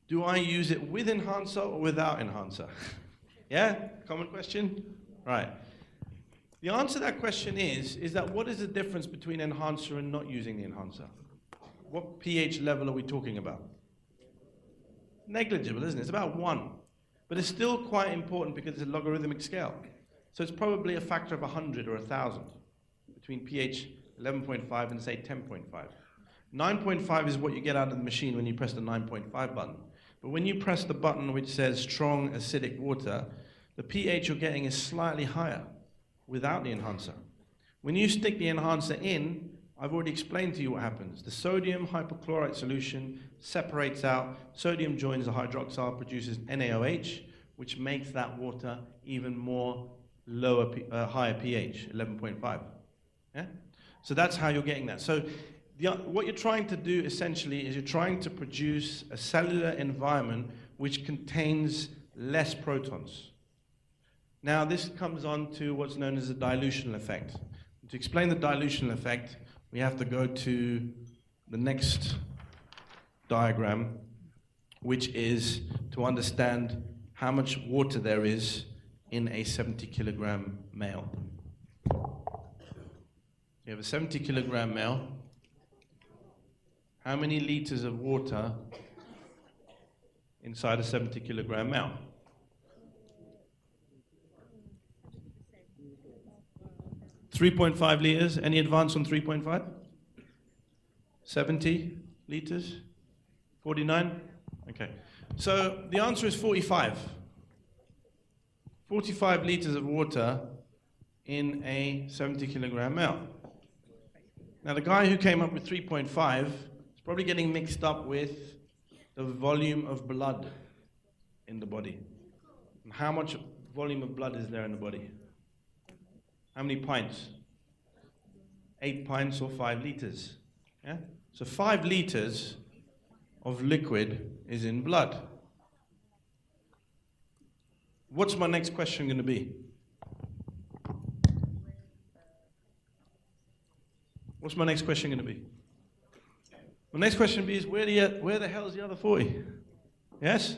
do I use it with enhancer or without enhancer? Yeah? Common question? Right. The answer to that question is that what is the difference between enhancer and not using the enhancer? What pH level are we talking about? Negligible, isn't it? It's about 1. But it's still quite important because it's a logarithmic scale. So it's probably a factor of 100 or 1,000 between pH 11.5 and say 10.5. 9.5 is what you get out of the machine when you press the 9.5 button. But when you press the button which says strong acidic water, the pH you're getting is slightly higher without the enhancer. When you stick the enhancer in, I've already explained to you what happens. The sodium hypochlorite solution separates out, sodium joins the hydroxyl, produces NaOH, which makes that water even more higher pH, 11.5. Yeah? So that's how you're getting that. So what you're trying to do essentially is you're trying to produce a cellular environment which contains less protons. Now this comes on to what's known as the dilutional effect. To explain the dilutional effect, we have to go to the next diagram, which is to understand how much water there is in a 70 kilogram male. You have a 70 kilogram male. How many liters of water inside a 70 kilogram male? 3.5 liters. Any advance on 3.5? 70 liters? 49? Okay. So the answer is 45. 45 liters of water in a 70 kilogram male. Now the guy who came up with 3.5 is probably getting mixed up with the volume of blood in the body. And how much volume of blood is there in the body? How many pints? 8 pints or 5 liters. Yeah? So 5 liters of liquid is in blood. What's my next question going to be? What's my next question going to be? My next question is where the hell is the other 40? Yes?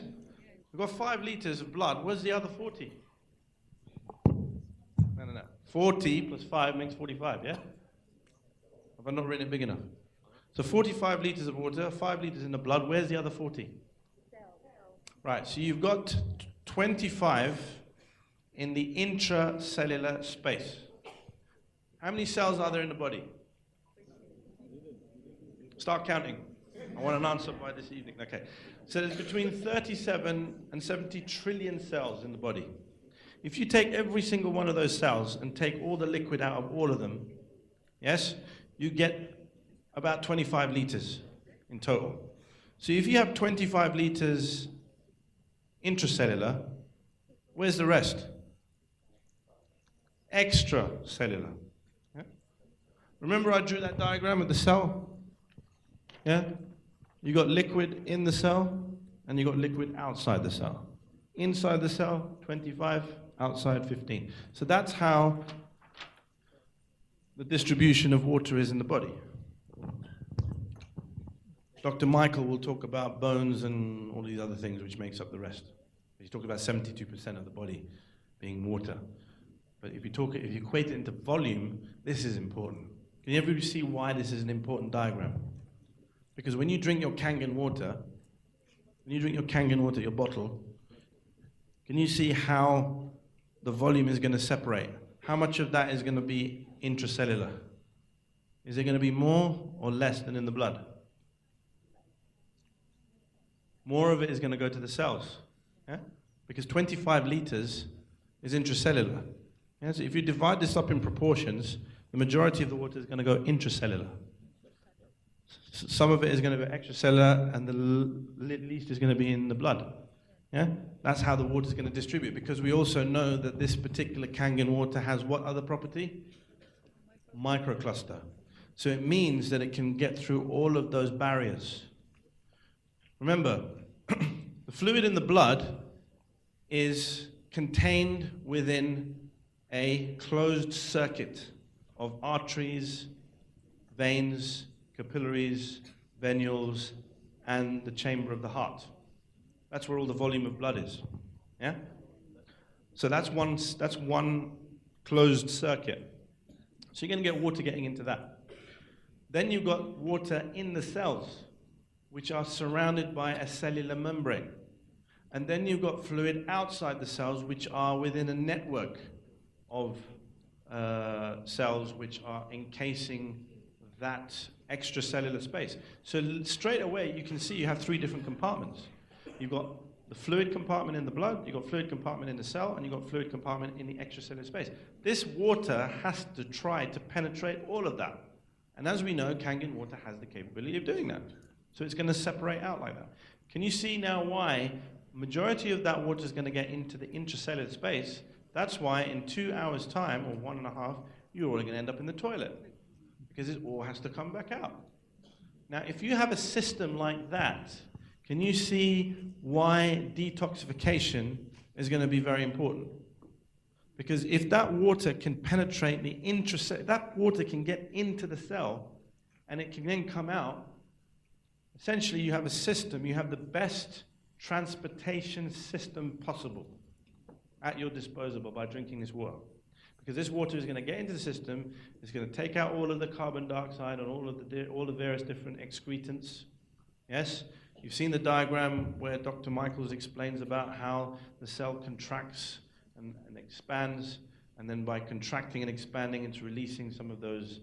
We've got 5 liters of blood. Where's the other 40? No. 40 plus 5 makes 45, yeah? Have I not written it big enough? So 45 liters of water, 5 liters in the blood. Where's the other 40? Right, so you've got 25 in the intracellular space. How many cells are there in the body? Start counting. I want an answer by this evening. Okay. So there's between 37 and 70 trillion cells in the body. If you take every single one of those cells and take all the liquid out of all of them, yes, you get about 25 liters in total. So if you have 25 liters intracellular, where's the rest? Extracellular. Yeah? Remember I drew that diagram of the cell? Yeah? You got liquid in the cell, and you got liquid outside the cell. Inside the cell, 25, outside 15. So that's how the distribution of water is in the body. Dr. Michael will talk about bones and all these other things which makes up the rest. He's talking about 72% of the body being water. But if you equate it into volume, this is important. Can you ever see why this is an important diagram? Because when you drink your Kangen water, your bottle, can you see how the volume is going to separate? How much of that is going to be intracellular? Is it going to be more or less than in the blood? More of it is going to go to the cells, yeah? Because 25 liters is intracellular. Yeah? So if you divide this up in proportions, the majority of the water is going to go intracellular. Some of it is going to be extracellular, and the least is going to be in the blood. Yeah? That's how the water is going to distribute, because we also know that this particular Kangen water has what other property? Microcluster. So it means that it can get through all of those barriers. Remember, the fluid in the blood is contained within a closed circuit of arteries, veins, capillaries, venules, and the chamber of the heart. That's where all the volume of blood is. Yeah? So that's one closed circuit. So you're going to get water getting into that. Then you've got water in the cells, which are surrounded by a cellular membrane. And then you've got fluid outside the cells, which are within a network of cells which are encasing that extracellular space. So straight away, you can see you have three different compartments. You've got the fluid compartment in the blood, you've got fluid compartment in the cell, and you've got fluid compartment in the extracellular space. This water has to try to penetrate all of that. And as we know, Kangen water has the capability of doing that. So it's going to separate out like that. Can you see now why majority of that water is going to get into the intracellular space? That's why in 2 hours' time, or 1.5, you're all going to end up in the toilet, because it all has to come back out. Now, if you have a system like that, can you see why detoxification is going to be very important? Because if that water can penetrate the intracellular, that water can get into the cell, and it can then come out, essentially you have a system, you have the best transportation system possible at your disposal by drinking this water. Because this water is going to get into the system, it's going to take out all of the carbon dioxide and all the various different excretants. Yes? You've seen the diagram where Dr. Michaels explains about how the cell contracts and expands, and then by contracting and expanding, it's releasing some of those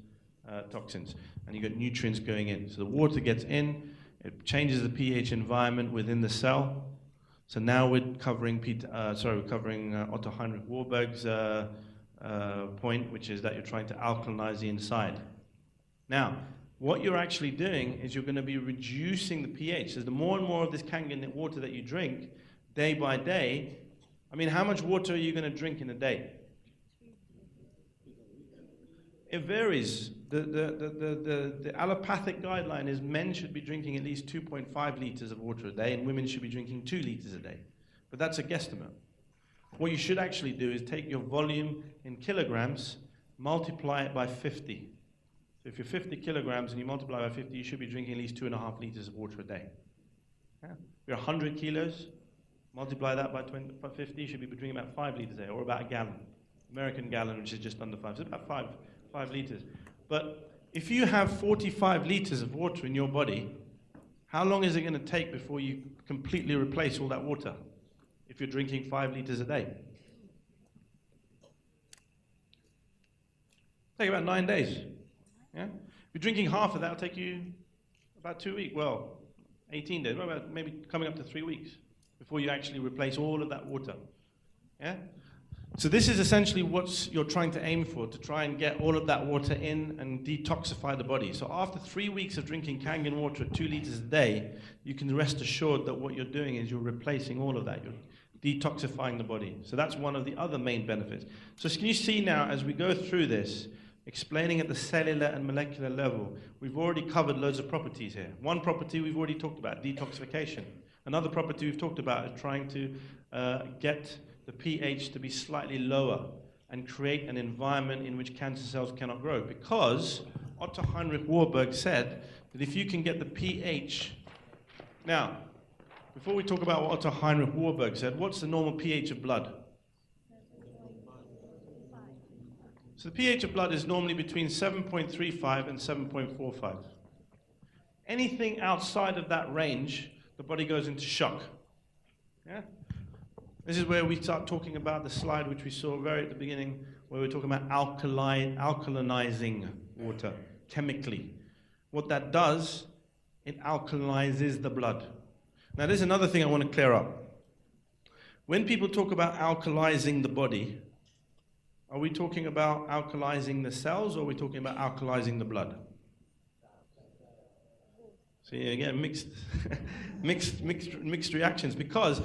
toxins. And you've got nutrients going in. So the water gets in, it changes the pH environment within the cell. So now we're covering Otto Heinrich Warburg's point, which is that you're trying to alkalinize the inside. Now, what you're actually doing is you're going to be reducing the pH. So the more and more of this Kangen water that you drink, day by day, I mean, how much water are you going to drink in a day? It varies. The allopathic guideline is men should be drinking at least 2.5 liters of water a day, and women should be drinking 2 liters a day. But that's a guesstimate. What you should actually do is take your volume in kilograms, multiply it by 50. So if you're 50 kilograms and you multiply by 50, you should be drinking at least 2.5 liters of water a day. Yeah? If you're 100 kilos, multiply that by 50, you should be drinking about 5 liters a day, or about a gallon. American gallon, which is just under 5. So it's about 5 liters. But if you have 45 liters of water in your body, how long is it going to take before you completely replace all that water if you're drinking 5 liters a day? Take about 9 days. Yeah? If you're drinking half of that, it'll take you about 2 weeks. Well, 18 days, about maybe coming up to 3 weeks before you actually replace all of that water. Yeah? So this is essentially what you're trying to aim for, to try and get all of that water in and detoxify the body. So after 3 weeks of drinking Kangen water at 2 liters a day, you can rest assured that what you're doing is you're replacing all of that. You're detoxifying the body. So that's one of the other main benefits. So can you see now, as we go through this, explaining at the cellular and molecular level, we've already covered loads of properties here. One property we've already talked about, detoxification. Another property we've talked about is trying to get the pH to be slightly lower and create an environment in which cancer cells cannot grow. Because Otto Heinrich Warburg said that if you can get the pH... Now, before we talk about what Otto Heinrich Warburg said, what's the normal pH of blood? So the pH of blood is normally between 7.35 and 7.45. Anything outside of that range, the body goes into shock. Yeah? This is where we start talking about the slide which we saw very at the beginning, where we're talking about alkalinizing water chemically. What that does, it alkalizes the blood. Now, there's another thing I want to clear up. When people talk about alkalizing the body, are we talking about alkalizing the cells, or are we talking about alkalizing the blood? See, again, mixed reactions, because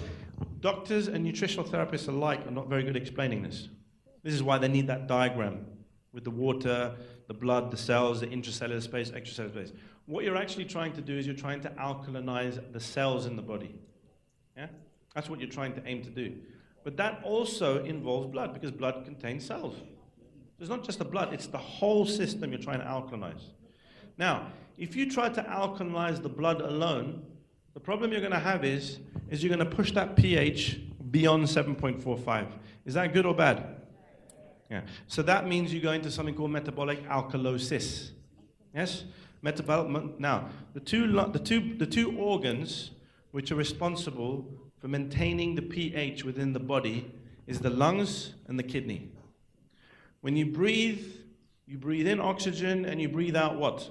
doctors and nutritional therapists alike are not very good at explaining this. This is why they need that diagram with the water, the blood, the cells, the intracellular space, extracellular space. What you're actually trying to do is you're trying to alkalinize the cells in the body. Yeah? That's what you're trying to aim to do. But that also involves blood, because blood contains cells. It's not just the blood, it's the whole system you're trying to alkalinize. Now, if you try to alkalinize the blood alone, the problem you're going to have is you're going to push that pH beyond 7.45. Is that good or bad? Yeah. So that means you go into something called metabolic alkalosis. Yes? Now, the two organs which are responsible for maintaining the pH within the body is the lungs and the kidney. When you breathe in oxygen and you breathe out what?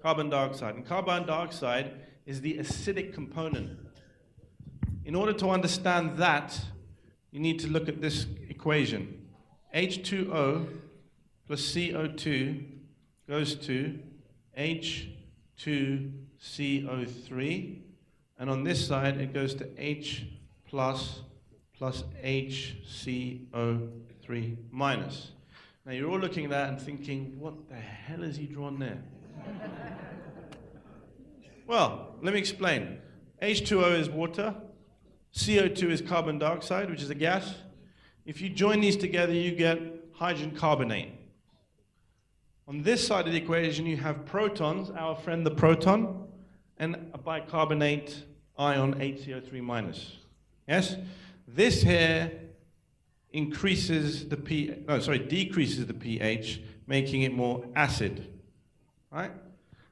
Carbon dioxide. And carbon dioxide is the acidic component. In order to understand that, you need to look at this equation. H2O plus CO2 goes to H2CO3, and on this side it goes to H plus HCO3 minus. Now you're all looking at that and thinking, what the hell has he drawn there? Well, let me explain. H2O is water, CO2 is carbon dioxide, which is a gas. If you join these together, you get hydrogen carbonate. On this side of the equation, you have protons, our friend the proton, and a bicarbonate ion, HCO3 minus. Yes? This here decreases the pH, making it more acid. Right?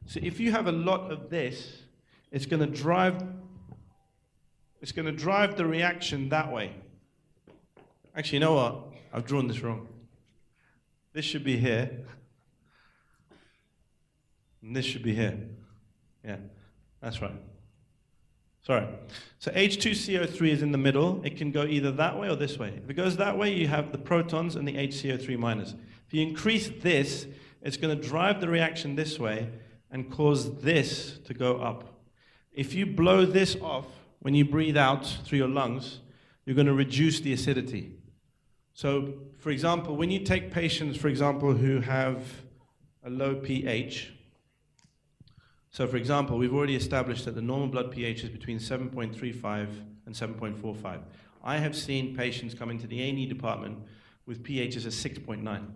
So if you have a lot of this, it's going to drive the reaction that way. Actually, you know what? I've drawn this wrong. This should be here. And this should be here. Yeah, that's right. Sorry. So H2CO3 is in the middle. It can go either that way or this way. If it goes that way, you have the protons and the HCO3 minus. If you increase this, it's going to drive the reaction this way and cause this to go up. If you blow this off when you breathe out through your lungs, you're going to reduce the acidity. So, for example, when you take patients, for example, who have a low pH, so for example, we've already established that the normal blood pH is between 7.35 and 7.45. I have seen patients come into the A&E department with pHs of 6.9.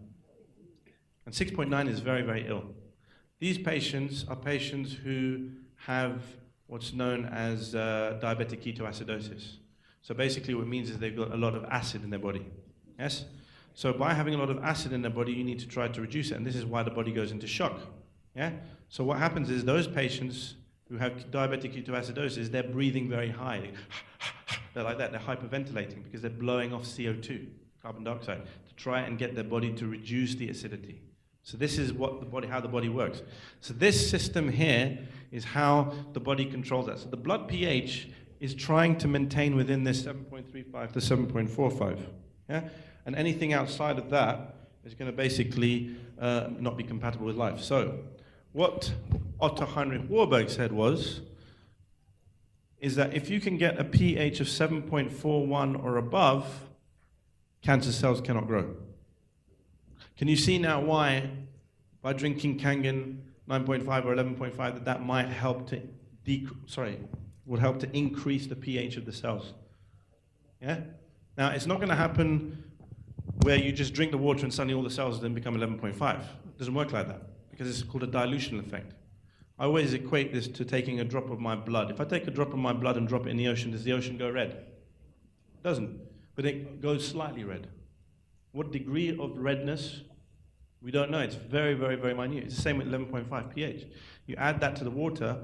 And 6.9 is very, very ill. These patients are patients who have what's known as diabetic ketoacidosis. So basically what it means is they've got a lot of acid in their body. Yes? So by having a lot of acid in their body, you need to try to reduce it, and this is why the body goes into shock. Yeah? So what happens is those patients who have diabetic ketoacidosis, they're breathing very high. They're like that, they're hyperventilating because they're blowing off CO2, carbon dioxide, to try and get their body to reduce the acidity. So this is how the body works. So this system here is how the body controls that. So the blood pH is trying to maintain within this 7.35 to 7.45. Yeah? And anything outside of that is going to basically not be compatible with life. So what Otto Heinrich Warburg said is that if you can get a pH of 7.41 or above, cancer cells cannot grow. Can you see now why, by drinking Kangen 9.5 or 11.5, that might help to would help to increase the pH of the cells? Yeah? Now, it's not going to happen where you just drink the water and suddenly all the cells then become 11.5. It doesn't work like that, because it's called a dilution effect. I always equate this to taking a drop of my blood. If I take a drop of my blood and drop it in the ocean, does the ocean go red? It doesn't, but it goes slightly red. What degree of redness? We don't know. It's very, very, very minute. It's the same with 11.5 pH. You add that to the water,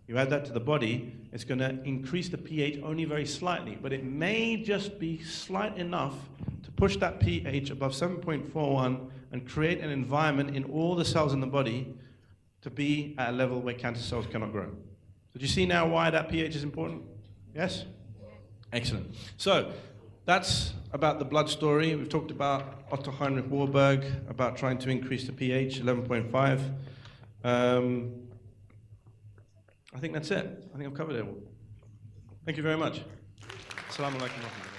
You add that to the body, it's going to increase the pH only very slightly, but it may just be slight enough to push that pH above 7.41 and create an environment in all the cells in the body to be at a level where cancer cells cannot grow. So do you see now why that pH is important? Yes? Excellent. So that's about the blood story. We've talked about Otto Heinrich Warburg, about trying to increase the pH, 11.5. I think that's it. I think I've covered it all. Thank you very much. Assalamu alaikum.